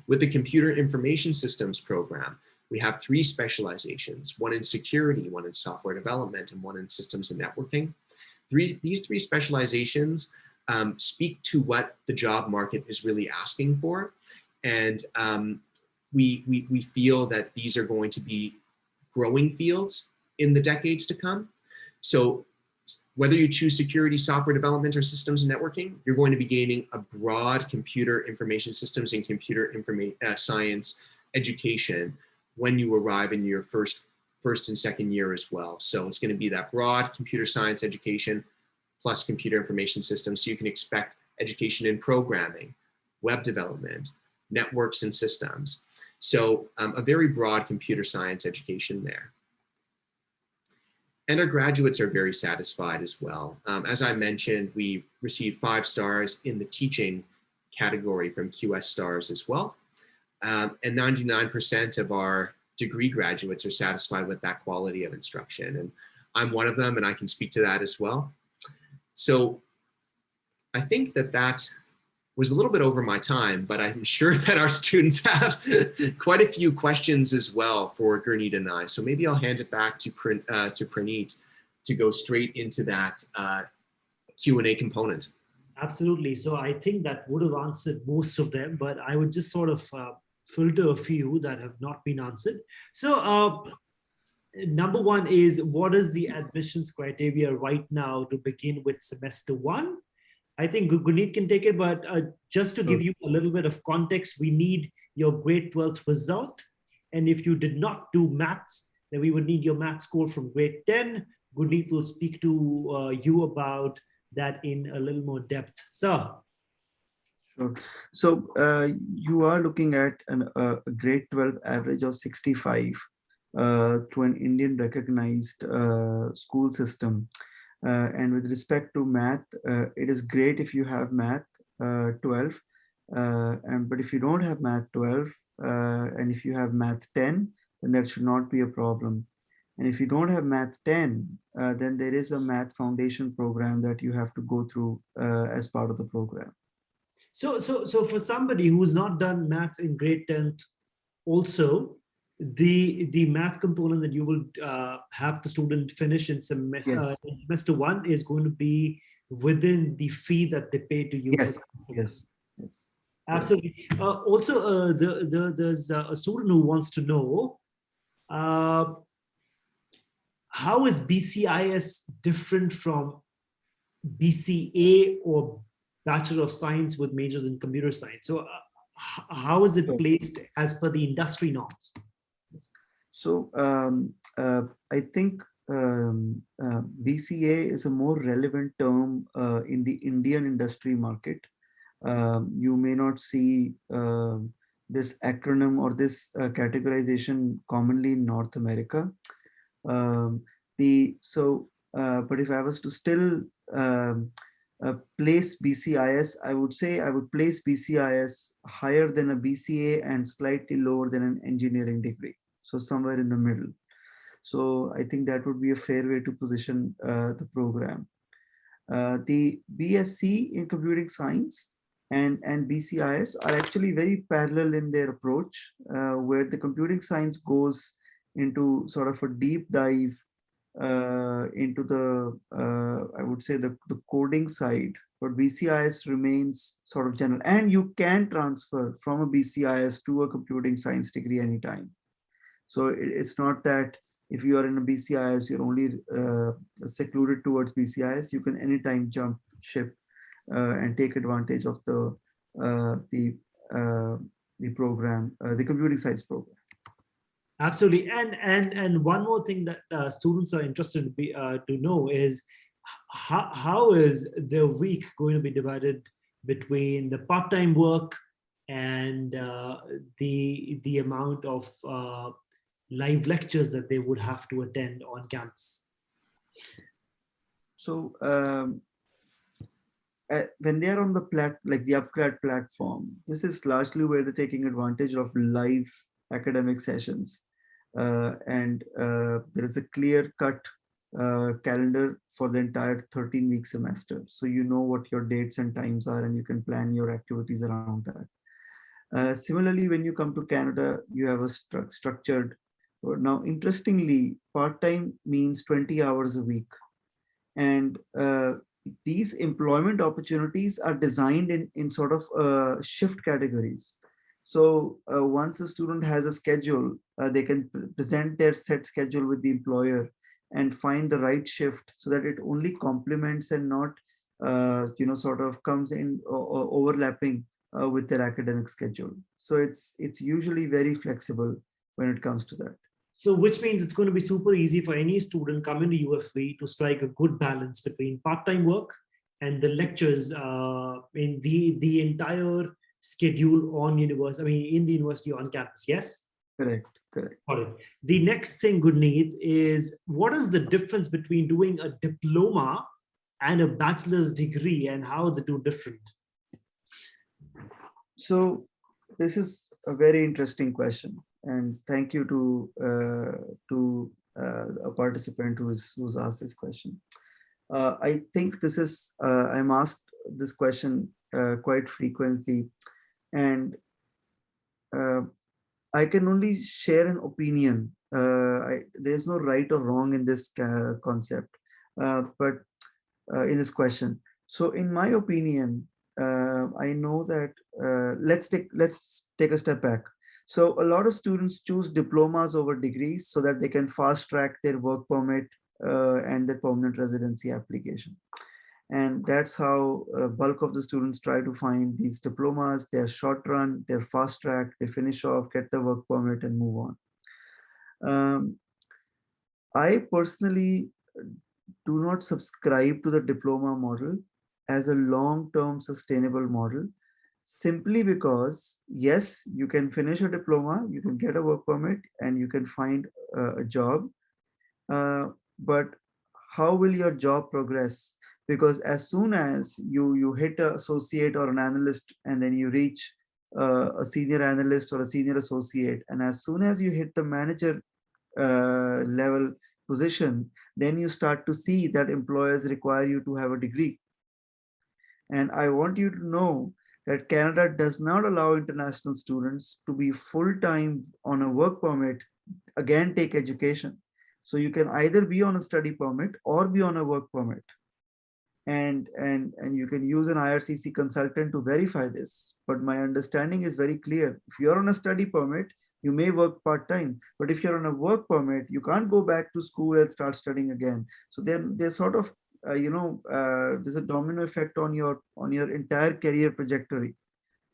Speaker 3: With the Computer Information Systems program, we have 3 specializations, 1 in security, 1 in software development, and 1 in systems and networking. These 3 specializations speak to what the job market is really asking for. And we feel that these are going to be growing fields in the decades to come. So Whether you choose security, software development, or systems and networking, you're going to be gaining a broad computer information systems and computer science education when you arrive in your first and second year as well. So it's going to be that broad computer science education plus computer information systems. So you can expect education in programming, web development, networks and systems. So a very broad computer science education there. And our graduates are very satisfied as well. As I mentioned, we received 5 stars in the teaching category from QS Stars as well. And 99% of our degree graduates are satisfied with that quality of instruction. And I'm one of them, and I can speak to that as well. So I think that was a little bit over my time, but I'm sure that our students have quite a few questions as well for Gurneet and I. So maybe I'll hand it back to Praneet to go straight into that Q&A component.
Speaker 1: Absolutely. So I think that would have answered most of them, but I would just sort of filter a few that have not been answered. So number one is, what is the admissions criteria right now to begin with semester 1? I think Gurneet can take it, but just to give you a little bit of context, we need your grade 12th result. And if you did not do maths, then we would need your math score from grade 10. Gurneet will speak to you about that in a little more depth. So.
Speaker 2: Sure. So you are looking at a grade 12 average of 65 to an Indian recognized school system. And with respect to math, it is great if you have math 12, but if you don't have math 12 and if you have math 10, then that should not be a problem. And if you don't have math 10, then there is a math foundation program that you have to go through as part of the program.
Speaker 1: So for somebody who's not done maths in grade 10th, also, the math component that you will have the student finish in semester 1 is going to be within the fee that they pay to you.
Speaker 2: Yes.
Speaker 1: Absolutely. Also, there's a student who wants to know, how is BCIS different from BCA or Bachelor of Science with majors in computer science? So how is it placed as per the industry norms?
Speaker 2: So I think BCA is a more relevant term in the Indian industry market. You may not see this acronym or this categorization commonly in North America. But if I was to still place BCIS, I would say I would place BCIS higher than a BCA and slightly lower than an engineering degree. So somewhere in the middle. So I think that would be a fair way to position the program. The BSc in computing science and BCIS are actually very parallel in their approach, where the computing science goes into sort of a deep dive into the, I would say the coding side, but BCIS remains sort of general, and you can transfer from a BCIS to a computing science degree anytime. So it's not that if you are in a BCIS, you're only secluded towards BCIS. You can anytime jump ship and take advantage of the program, the computing science program.
Speaker 1: Absolutely, and one more thing that students are interested to know is how is their week going to be divided between the part-time work and the amount of live lectures that they would have to attend on campus?
Speaker 2: So when they are on the like the upGrad platform, this is largely where they're taking advantage of live academic sessions, and there is a clear-cut calendar for the entire 13-week semester. So you know what your dates and times are, and you can plan your activities around that. Similarly, when you come to Canada, you have a structured. Now, interestingly, part-time means 20 hours a week, and these employment opportunities are designed in sort of shift categories. So once a student has a schedule, they can present their set schedule with the employer, and find the right shift so that it only complements and not sort of comes in overlapping with their academic schedule. So it's usually very flexible when it comes to that.
Speaker 1: So which means it's going to be super easy for any student coming to UFV to strike a good balance between part-time work and the lectures in the entire schedule on university, I mean, in the university on campus. Yes?
Speaker 2: Correct.
Speaker 1: Got it. The next thing, Gurneet, is what is the difference between doing a diploma and a bachelor's degree, and how are the two different?
Speaker 2: So this is a very interesting question, and thank you to a participant who's asked this question. I think this is I'm asked this question quite frequently, and I can only share an opinion. There's no right or wrong in this concept, but in this question. So, in my opinion, I know that let's take a step back. So, a lot of students choose diplomas over degrees so that they can fast track their work permit and their permanent residency application. And that's how bulk of the students try to find these diplomas. They're short run, they're fast track, they finish off, get the work permit and move on. I personally do not subscribe to the diploma model as a long-term sustainable model, simply because yes, you can finish a diploma, you can get a work permit and you can find a job, but how will your job progress? Because as soon as you hit an associate or an analyst and then you reach a senior analyst or a senior associate, and as soon as you hit the manager level position, then you start to see that employers require you to have a degree. And I want you to know that Canada does not allow international students to be full-time on a work permit, again take education. So you can either be on a study permit or be on a work permit. And you can use an IRCC consultant to verify this. But my understanding is very clear. If you're on a study permit, you may work part-time, but if you're on a work permit, you can't go back to school and start studying again. So there's sort of there's a domino effect on your entire career trajectory.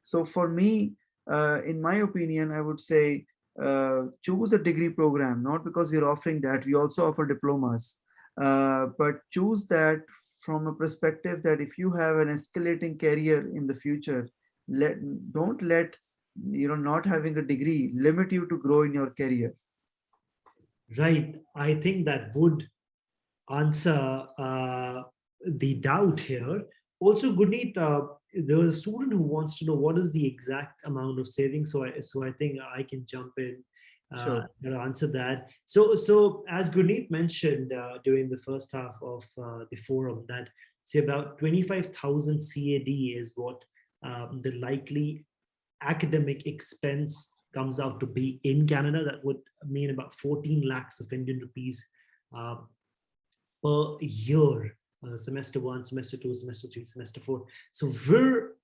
Speaker 2: So for me, in my opinion, I would say choose a degree program, not because we're offering that. We also offer diplomas, but choose that from a perspective that if you have an escalating career in the future, don't let not having a degree limit you to grow in your career.
Speaker 1: Right. I think that would answer the doubt here. Also, Gurneet, there was a student who wants to know what is the exact amount of savings. So I think I can jump in
Speaker 2: Sure.
Speaker 1: and answer that. So as Gurneet mentioned during the first half of the forum, that say about 25,000 CAD is what the likely academic expense comes out to be in Canada. That would mean about 14 lakhs of Indian rupees per year, semester 1, semester 2, semester 3, semester 4. So we're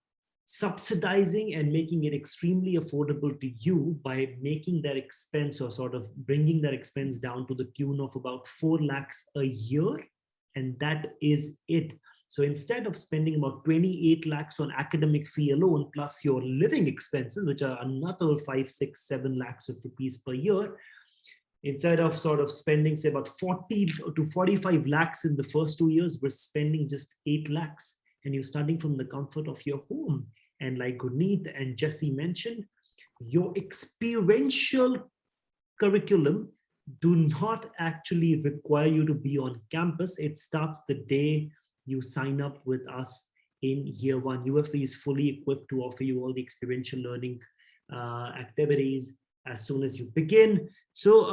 Speaker 1: subsidizing and making it extremely affordable to you by making that expense, or sort of bringing that expense down to the tune of about 4 lakhs a year. And that is it. So instead of spending about 28 lakhs on academic fee alone, plus your living expenses, which are another 5, 6, 7 lakhs of rupees per year, instead of sort of spending, say, about 40 to 45 lakhs in the first 2 years, we're spending just 8 lakhs. And you're starting from the comfort of your home. And like Gurneet and Jesse mentioned, your experiential curriculum do not actually require you to be on campus. It starts the day you sign up with us in year 1. UFV is fully equipped to offer you all the experiential learning activities as soon as you begin. So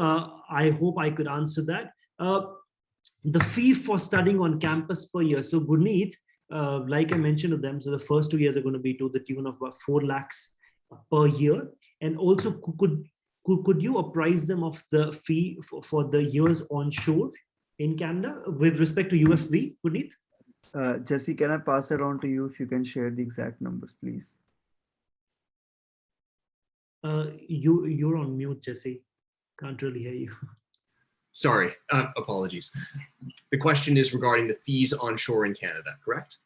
Speaker 1: I hope I could answer that. The fee for studying on campus per year. So Gurneet, like I mentioned to them, so the first 2 years are going to be to the tune of about 4 lakhs per year. And also, could you apprise them of the fee for the years onshore in Canada with respect to UFV, Gurneet?
Speaker 2: Jesse, can I pass it on to you if you can share the exact numbers, please?
Speaker 1: You're on mute, Jesse. Can't really hear you.
Speaker 3: Sorry, apologies. The question is regarding the fees onshore in Canada, correct?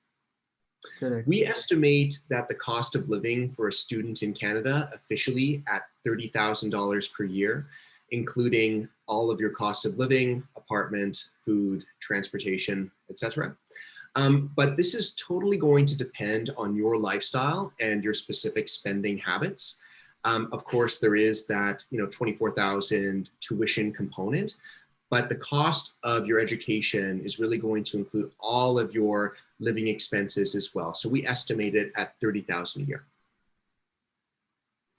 Speaker 2: Correct.
Speaker 3: We estimate that the cost of living for a student in Canada officially at $30,000 per year, including all of your cost of living, apartment, food, transportation, etc. But this is totally going to depend on your lifestyle and your specific spending habits. Of course, there is that 24,000 tuition component, but the cost of your education is really going to include all of your living expenses as well. So we estimate it at 30,000 a year.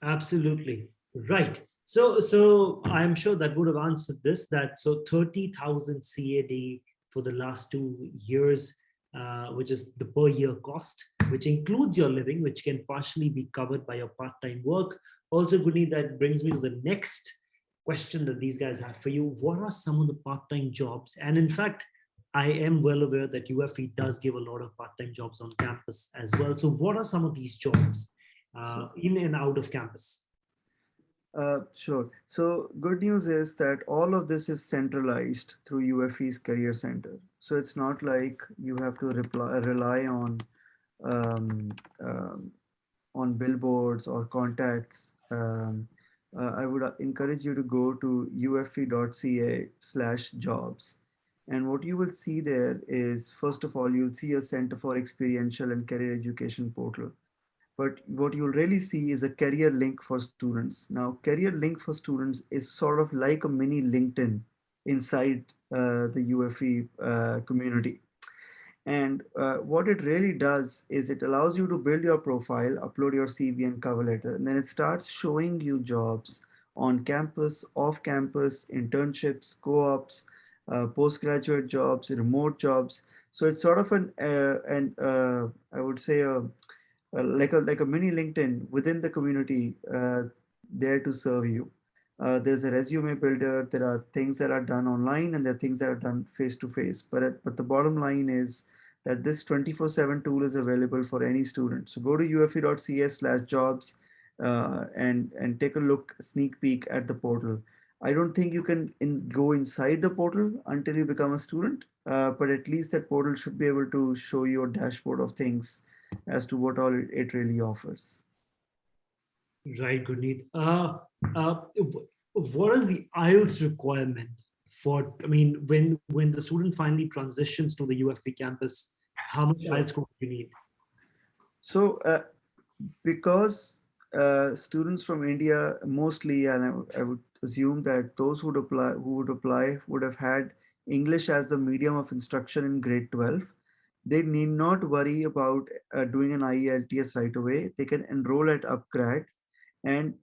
Speaker 1: Absolutely. Right. So I'm sure that would have answered this, that so 30,000 CAD for the last 2 years, which is the per year cost, which includes your living, which can partially be covered by your part-time work. Also, Gurneet, that brings me to the next question that these guys have for you. What are some of the part-time jobs? And in fact, I am well aware that UFE does give a lot of part-time jobs on campus as well. So what are some of these jobs in and out of campus?
Speaker 2: Sure. So good news is that all of this is centralized through UFE's Career Center. So it's not like you have to rely um, um, on billboards or contacts. I would encourage you to go to ufe.ca/jobs. And what you will see there is, first of all, you'll see a Center for Experiential and Career Education portal. But what you'll really see is a career link for students. Now, career link for students is sort of like a mini LinkedIn inside the UFE community. And what it really does is it allows you to build your profile, upload your CV and cover letter, and then it starts showing you jobs on campus, off campus, internships, co-ops, postgraduate jobs, remote jobs. So it's sort of I would say like a mini LinkedIn within the community there to serve you. There's a resume builder. There are things that are done online and there are things that are done face to face. But the bottom line is that this 24/7 tool is available for any student. So go to ufe.ca/jobs and take a look, sneak peek at the portal. I don't think you can go inside the portal until you become a student, but at least that portal should be able to show you a dashboard of things as to what all it really offers.
Speaker 1: Right, Gurneet. What is the IELTS requirement for, I mean, when the student finally transitions to the UFE campus, how much
Speaker 2: Sure.
Speaker 1: IELTS score do you need?
Speaker 2: So because students from India mostly, and I would assume that those who would apply would have had English as the medium of instruction in grade 12. They need not worry about doing an IELTS right away. They can enroll at upGrad, and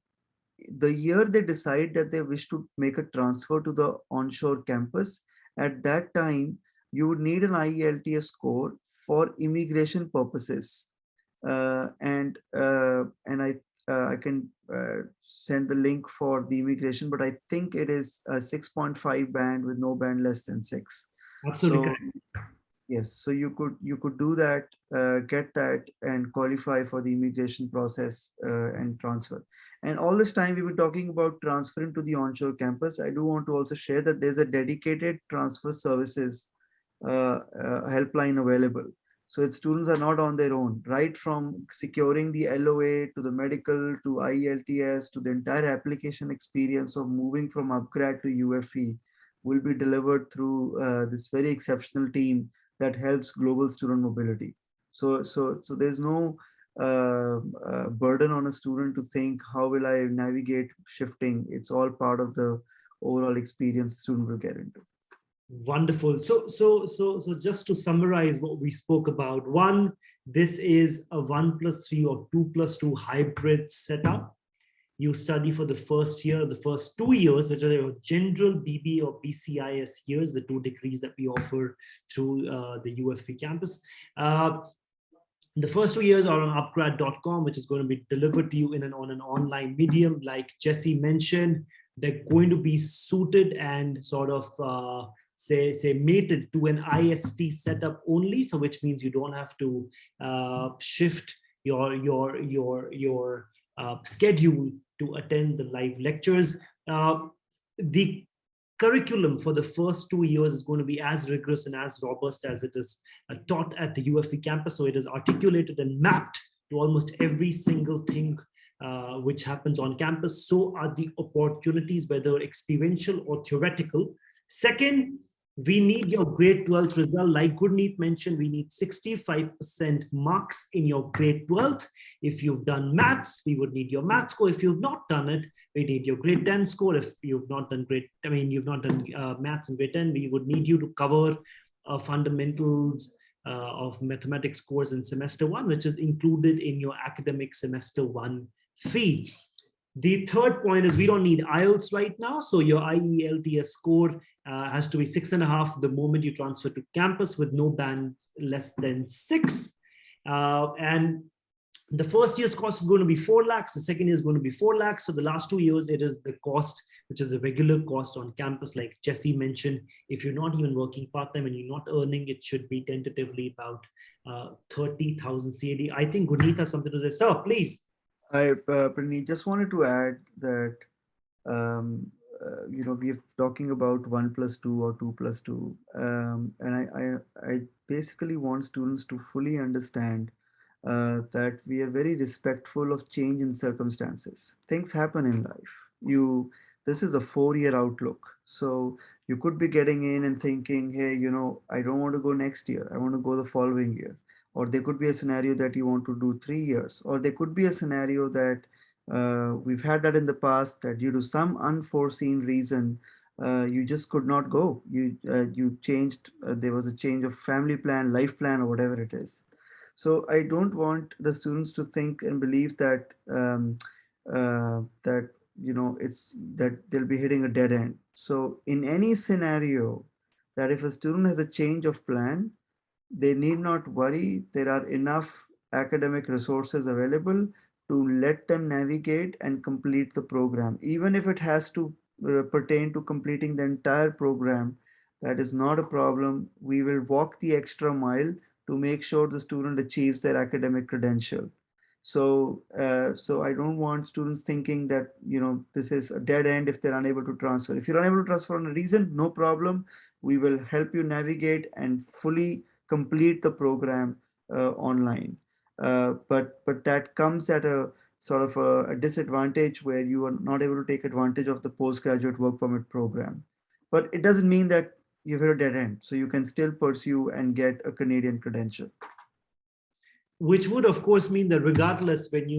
Speaker 2: the year they decide that they wish to make a transfer to the onshore campus, at that time you would need an IELTS score for immigration purposes. And I can send the link for the immigration, but I think it is a 6.5 band with no band less than 6.
Speaker 1: Absolutely
Speaker 2: So
Speaker 1: correct.
Speaker 2: yes, so you could do that, get that, and qualify for the immigration process and transfer. And all this time we were talking about transferring to the onshore campus. I do want to also share that there's a dedicated transfer services helpline available. So that students are not on their own, right from securing the LOA to the medical to IELTS to the entire application experience of moving from upgrad to UFE will be delivered through this very exceptional team that helps global student mobility. So there's no burden on a student to think, how will I navigate shifting? It's all part of the overall experience the student will get into.
Speaker 1: Wonderful. So just to summarize what we spoke about, one, this is a 1+3 or 2+2 hybrid setup. You study for the first year, the first 2 years, which are your general BB or BCIS years, the 2 degrees that we offer through the UFE campus. The first 2 years are on upgrad.com, which is going to be delivered to you on an online medium. Like Jesse mentioned, they're going to be suited and sort of say mated to an IST setup only. So which means you don't have to shift your schedule to attend the live lectures. The curriculum for the first 2 years is going to be as rigorous and as robust as it is taught at the UFE campus. So it is articulated and mapped to almost every single thing which happens on campus. So are the opportunities, whether experiential or theoretical. Second, we need your grade 12th result. Like Gurneet mentioned, we need 65% marks in your grade 12th. If you've done maths, we would need your math score. If you've not done it, we need your grade 10 score. If you've not done you've not done maths in grade 10, we would need you to cover fundamentals of mathematics course in semester 1, which is included in your academic semester 1 fee. The third point is we don't need IELTS right now. So your IELTS score has to be 6.5 the moment you transfer to campus, with no bands less than 6. And the first year's cost is going to be 4 lakhs. The second year is going to be 4 lakhs. For the last 2 years, it is the cost, which is a regular cost on campus. Like Jesse mentioned, if you're not even working part-time and you're not earning, it should be tentatively about 30,000 CAD. I think Gurneet has something to say. Sir, please.
Speaker 2: Praneet, just wanted to add that, we're talking about 1+2 or 2+2. And I basically want students to fully understand that we are very respectful of change in circumstances. Things happen in life. This is a 4-year outlook. So you could be getting in and thinking, hey, I don't want to go next year. I want to go the following year. Or there could be a scenario that you want to do 3 years. Or there could be a scenario that we've had that in the past, that due to some unforeseen reason, you just could not go. You changed, there was a change of family plan, life plan, or whatever it is. So I don't want the students to think and believe that it's that they'll be hitting a dead end. So in any scenario, that if a student has a change of plan, they need not worry. There are enough academic resources available to let them navigate and complete the program. Even if it has to pertain to completing the entire program, that is not a problem. We will walk the extra mile to make sure the student achieves their academic credential. So I don't want students thinking that, this is a dead end if they're unable to transfer. If you're unable to transfer on a reason, no problem. We will help you navigate and fully complete the program online. But that comes at a sort of a disadvantage where you are not able to take advantage of the postgraduate work permit program. But it doesn't mean that you've hit a dead end. So you can still pursue and get a Canadian credential.
Speaker 1: Which would, of course, mean that regardless when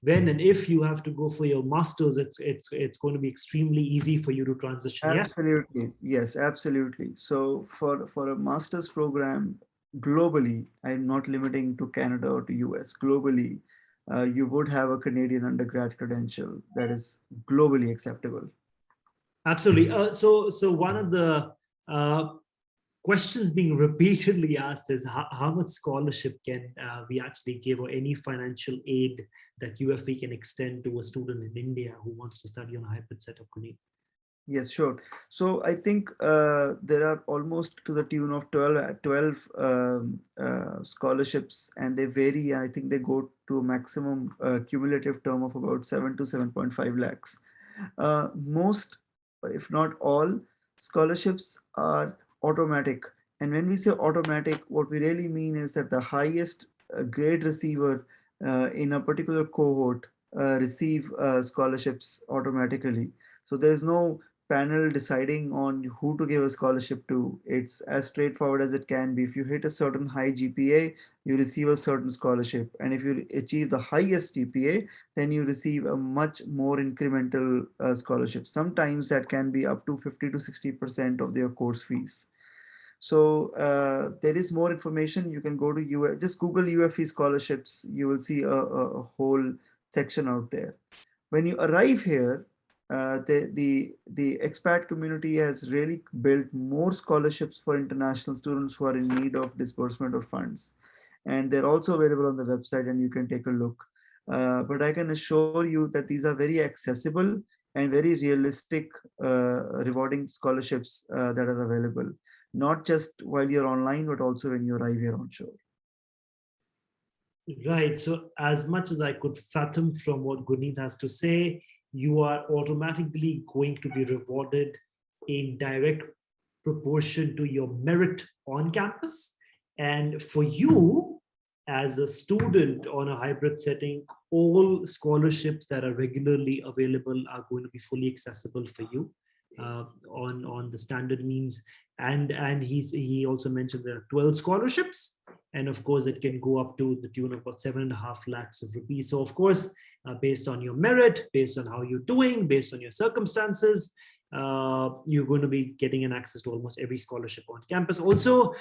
Speaker 1: and if you have to go for your masters, it's going to be extremely easy for you to transition.
Speaker 2: Absolutely, yes, absolutely. So for a master's program globally, I'm not limiting to Canada or to US. Globally, you would have a Canadian undergrad credential that is globally acceptable.
Speaker 1: Absolutely. So one of the questions being repeatedly asked is how much scholarship can we actually give, or any financial aid that UFE can extend to a student in India who wants to study on a hybrid setup?
Speaker 2: Yes, sure. So I think there are almost to the tune of 12 scholarships, and they vary. I think they go to a maximum cumulative term of about 7 to 7.5 lakhs. Most, if not all, scholarships are automatic. And when we say automatic, what we really mean is that the highest grade receiver in a particular cohort receive scholarships automatically. So there's no panel deciding on who to give a scholarship to. It's as straightforward as it can be. If you hit a certain high GPA, you receive a certain scholarship. And if you achieve the highest GPA, then you receive a much more incremental scholarship. Sometimes that can be up to 50 to 60% of their course fees. So there is more information. You can go to just Google UFE scholarships. You will see a whole section out there. When you arrive here, the expat community has really built more scholarships for international students who are in need of disbursement of funds, and they're also available on the website, and you can take a look. But I can assure you that these are very accessible and very realistic, rewarding scholarships that are available, not just while you're online, but also when you arrive here on shore.
Speaker 1: Right. So as much as I could fathom from what Gurneet has to say, you are automatically going to be rewarded in direct proportion to your merit on campus. And for you, as a student on a hybrid setting, all scholarships that are regularly available are going to be fully accessible for you on the standard means. And he also mentioned there are 12 scholarships, and of course it can go up to the tune of about 7.5 lakhs of rupees. So of course, based on your merit, based on how you're doing, based on your circumstances, you're going to be getting an access to almost every scholarship on campus. Also,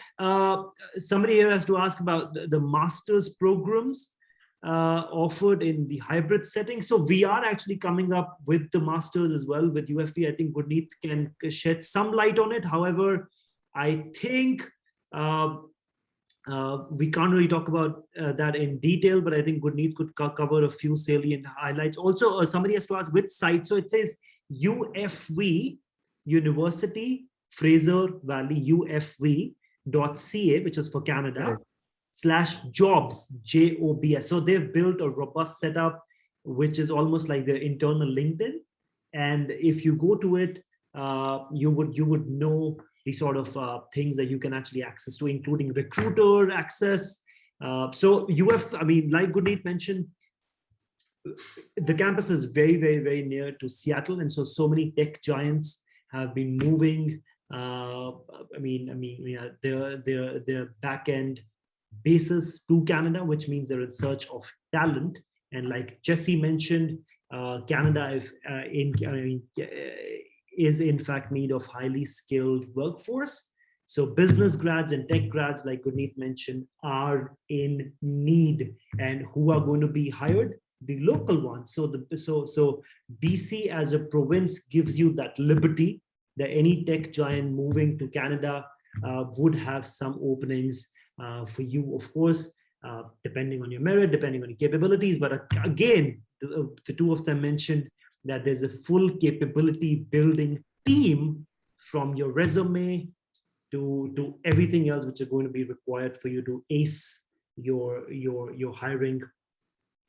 Speaker 1: somebody here has to ask about the master's programs offered in the hybrid setting. So we are actually coming up with the masters as well with UFV. I think Gurneet can shed some light on it. However, I think we can't really talk about that in detail, but I think Gurneet could cover a few salient highlights. Also, somebody has to ask which site. So it says UFV, University Fraser Valley, UFV.ca, which is for Canada, /jobs, JOBS. So they've built a robust setup, which is almost like their internal LinkedIn. And if you go to it, you would know the sort of things that you can actually access to, including recruiter access. So I mean, like Gurneet mentioned, the campus is very, very, very near to Seattle. And so many tech giants have been moving. Yeah, their back end bases to Canada, which means they're in search of talent. And like Jesse mentioned, Canada is in fact need of highly skilled workforce. So business grads and tech grads, like Gurneet mentioned, are in need. And who are going to be hired? The local ones. So BC as a province gives you that liberty that any tech giant moving to Canada would have some openings for you, of course, depending on your merit, depending on your capabilities. But again, the two of them mentioned that there's a full capability building team from your resume to everything else which are going to be required for you to ace your hiring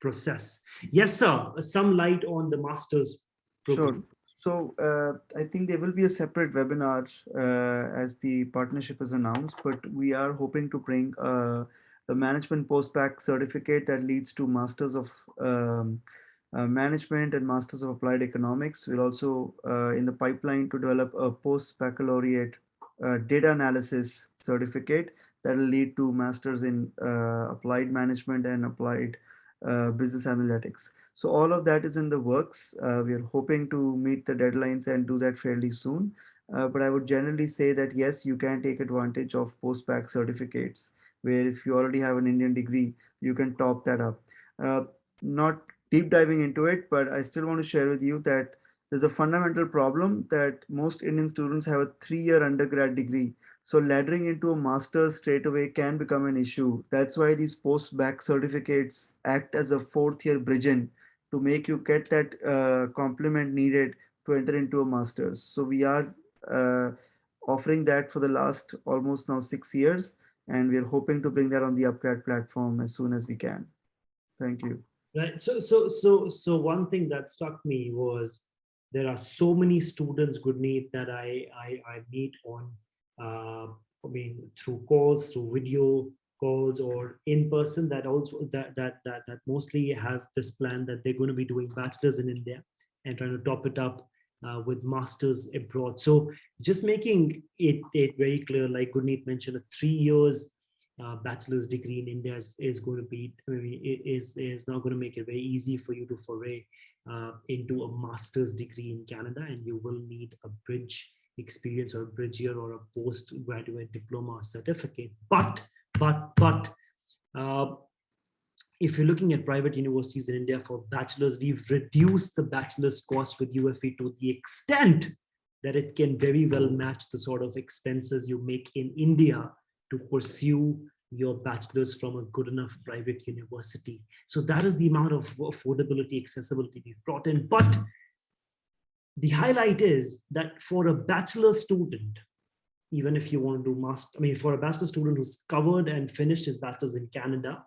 Speaker 1: process. Yes, sir. Some light on the master's program.
Speaker 2: Sure. So I think there will be a separate webinar as the partnership is announced, but we are hoping to bring the management post-bac certificate that leads to Masters of Management and Masters of Applied Economics. We're also in the pipeline to develop a post-baccalaureate data analysis certificate that will lead to Masters in Applied Management and Applied Business Analytics. So all of that is in the works. We are hoping to meet the deadlines and do that fairly soon. But I would generally say that yes, you can take advantage of post-bac certificates, where if you already have an Indian degree, you can top that up. Not deep diving into it, but I still want to share with you that there's a fundamental problem that most Indian students have a 3-year undergrad degree. So laddering into a master's straight away can become an issue. That's why these post-bac certificates act as a 4th-year bridge-in to make you get that complement needed to enter into a master's. So we are offering that for the last almost now 6 years, and we're hoping to bring that on the upGrad platform as soon as we can. Thank you.
Speaker 1: Right. So one thing that struck me was there are so many students, Gurneet, that I meet on through calls, through video calls, or in person, that also that mostly have this plan that they're going to be doing bachelors in India and trying to top it up with masters abroad. So just making it very clear, like Gurneet mentioned, a 3 years bachelor's degree in India is going to be, is not going to make it very easy for you to foray into a master's degree in Canada, and you will need a bridge experience or a bridge year or a postgraduate diploma certificate. But if you're looking at private universities in India for bachelors, we've reduced the bachelor's cost with UFE to the extent that it can very well match the sort of expenses you make in India to pursue your bachelor's from a good enough private university. So that is the amount of affordability, accessibility we've brought in. But the highlight is that for a bachelor student, even if you want to do for a bachelor student who's covered and finished his bachelor's in Canada,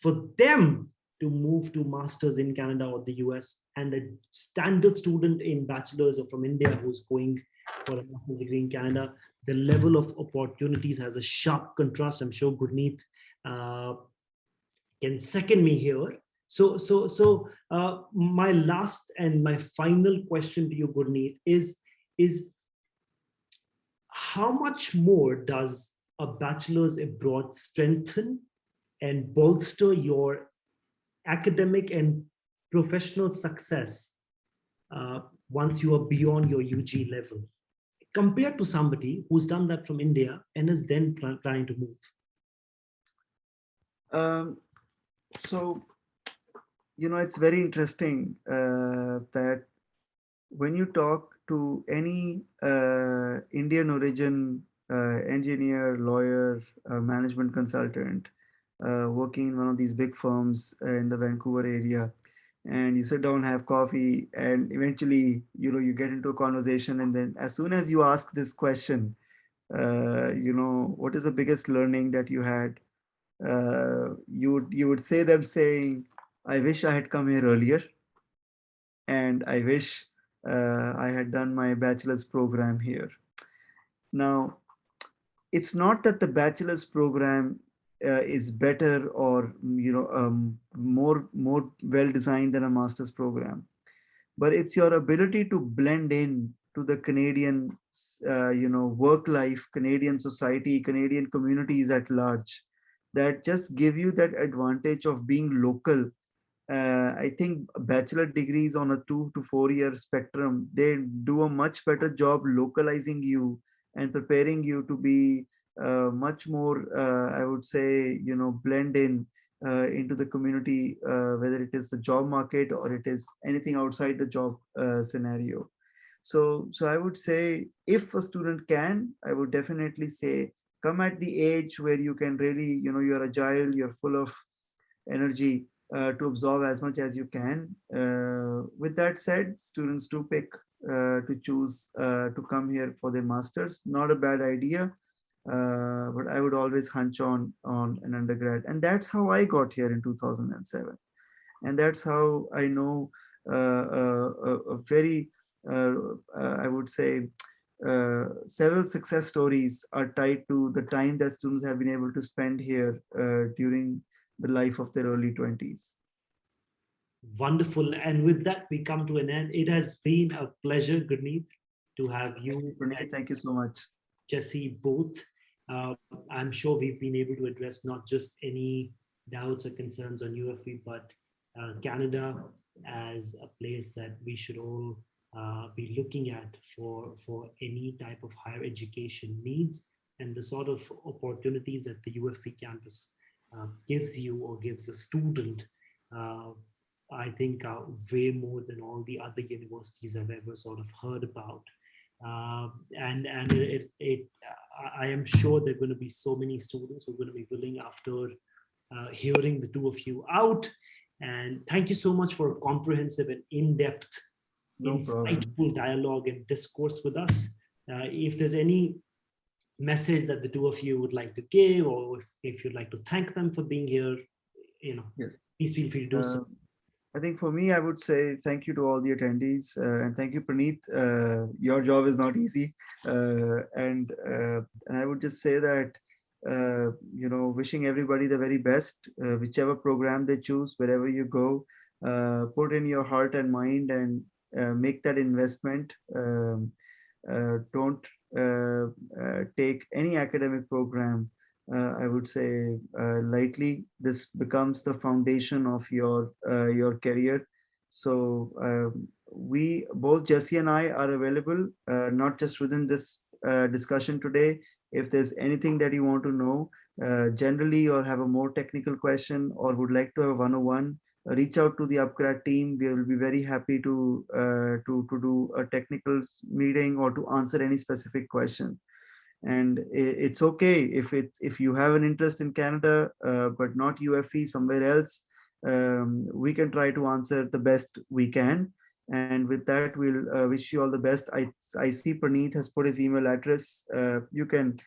Speaker 1: for them to move to master's in Canada or the US, and a standard student in bachelor's or from India who's going for a master's degree in Canada. The level of opportunities has a sharp contrast. I'm sure Gurneet can second me here. So my last and my final question to you, Gurneet, is how much more does a bachelor's abroad strengthen and bolster your academic and professional success once you are beyond your UG level, compared to somebody who's done that from India and is then trying to move?
Speaker 2: So, it's very interesting that when you talk to any Indian origin engineer, lawyer, management consultant working in one of these big firms in the Vancouver area, and you sit down, have coffee, and eventually, you get into a conversation, and then as soon as you ask this question, what is the biggest learning that you had? You would say them saying, "I wish I had come here earlier, and I wish I had done my bachelor's program here." Now, it's not that the bachelor's program is better or more well designed than a master's program, but it's your ability to blend in to the Canadian work life, Canadian society, Canadian communities at large, that just give you that advantage of being local. I think bachelor degrees on a 2 to 4 year spectrum, they do a much better job localizing you and preparing you to be much more, I would say, blend in into the community, whether it is the job market or it is anything outside the job scenario. So I would say, if a student can, I would definitely say, come at the age where you can really, you're agile, you're full of energy to absorb as much as you can. With that said, students do pick to choose to come here for their masters. Not a bad idea, but I would always hunch on an undergrad, and that's how I got here in 2007, and that's how I know a very I would say several success stories are tied to the time that students have been able to spend here during the life of their early 20s.
Speaker 1: Wonderful. And with that, we come to an end. It has been a pleasure, Gurneet, to have you and
Speaker 2: Thank you so much.
Speaker 1: Jesse both. I'm sure we've been able to address not just any doubts or concerns on UFE, but Canada as a place that we should all be looking at for any type of higher education needs, and the sort of opportunities that the UFE campus gives you or gives a student. I think way more than all the other universities I've ever sort of heard about. And I am sure there are going to be so many students who are going to be willing, after hearing the two of you out. And thank you so much for a comprehensive and in-depth, insightful dialogue and discourse with us. If there's any message that the two of you would like to give, or if you'd like to thank them for being here,
Speaker 2: yes,
Speaker 1: please feel free to do so.
Speaker 2: I think for me, I would say thank you to all the attendees, and thank you, Praneeth. Your job is not easy, and I would just say that wishing everybody the very best, whichever program they choose, wherever you go, put in your heart and mind and make that investment. Don't take any academic program, I would say, lightly. This becomes the foundation of your career. So we, both Jesse and I, are available, not just within this discussion today. If there's anything that you want to know generally, or have a more technical question, or would like to have a one-on-one, reach out to the upGrad team. We will be very happy to do a technical meeting or to answer any specific question. And it's okay if you have an interest in Canada but not UFE, somewhere else. We can try to answer the best we can. And with that, we'll wish you all the best. I see Praneeth has put his email address. You can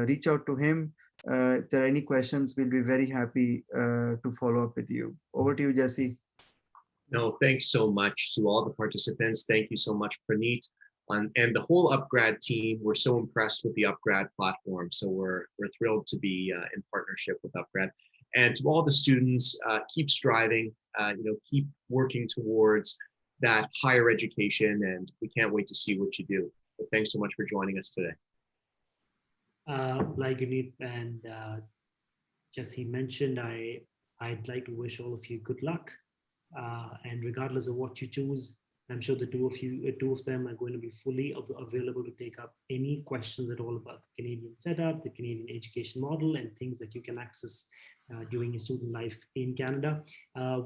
Speaker 2: reach out to him. If there are any questions, we'll be very happy to follow up with you. Over to you, Jesse.
Speaker 3: No, thanks so much to all the participants. Thank you so much, Praneeth. and the whole upGrad team. We're so impressed with the upGrad platform. So we're thrilled to be in partnership with upGrad. And to all the students, keep striving, keep working towards that higher education, and we can't wait to see what you do. But thanks so much for joining us today.
Speaker 1: Like Guneet and Jesse mentioned, I'd like to wish all of you good luck. And regardless of what you choose, I'm sure the two of them are going to be fully available to take up any questions at all about the Canadian setup, the Canadian education model, and things that you can access during your student life in Canada.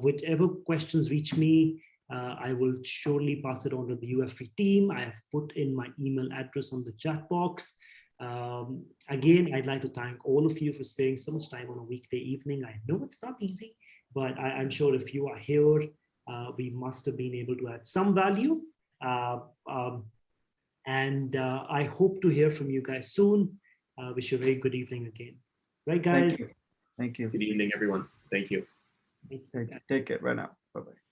Speaker 1: Whichever questions reach me, I will surely pass it on to the UFE team. I have put in my email address on the chat box. Again, I'd like to thank all of you for sparing so much time on a weekday evening. I know it's not easy, but I'm sure if you are here, we must have been able to add some value. And I hope to hear from you guys soon. Wish you a very good evening again. Right, guys?
Speaker 2: Thank you.
Speaker 3: Good evening, everyone. Thank you.
Speaker 2: Take care. Bye now. Bye-bye.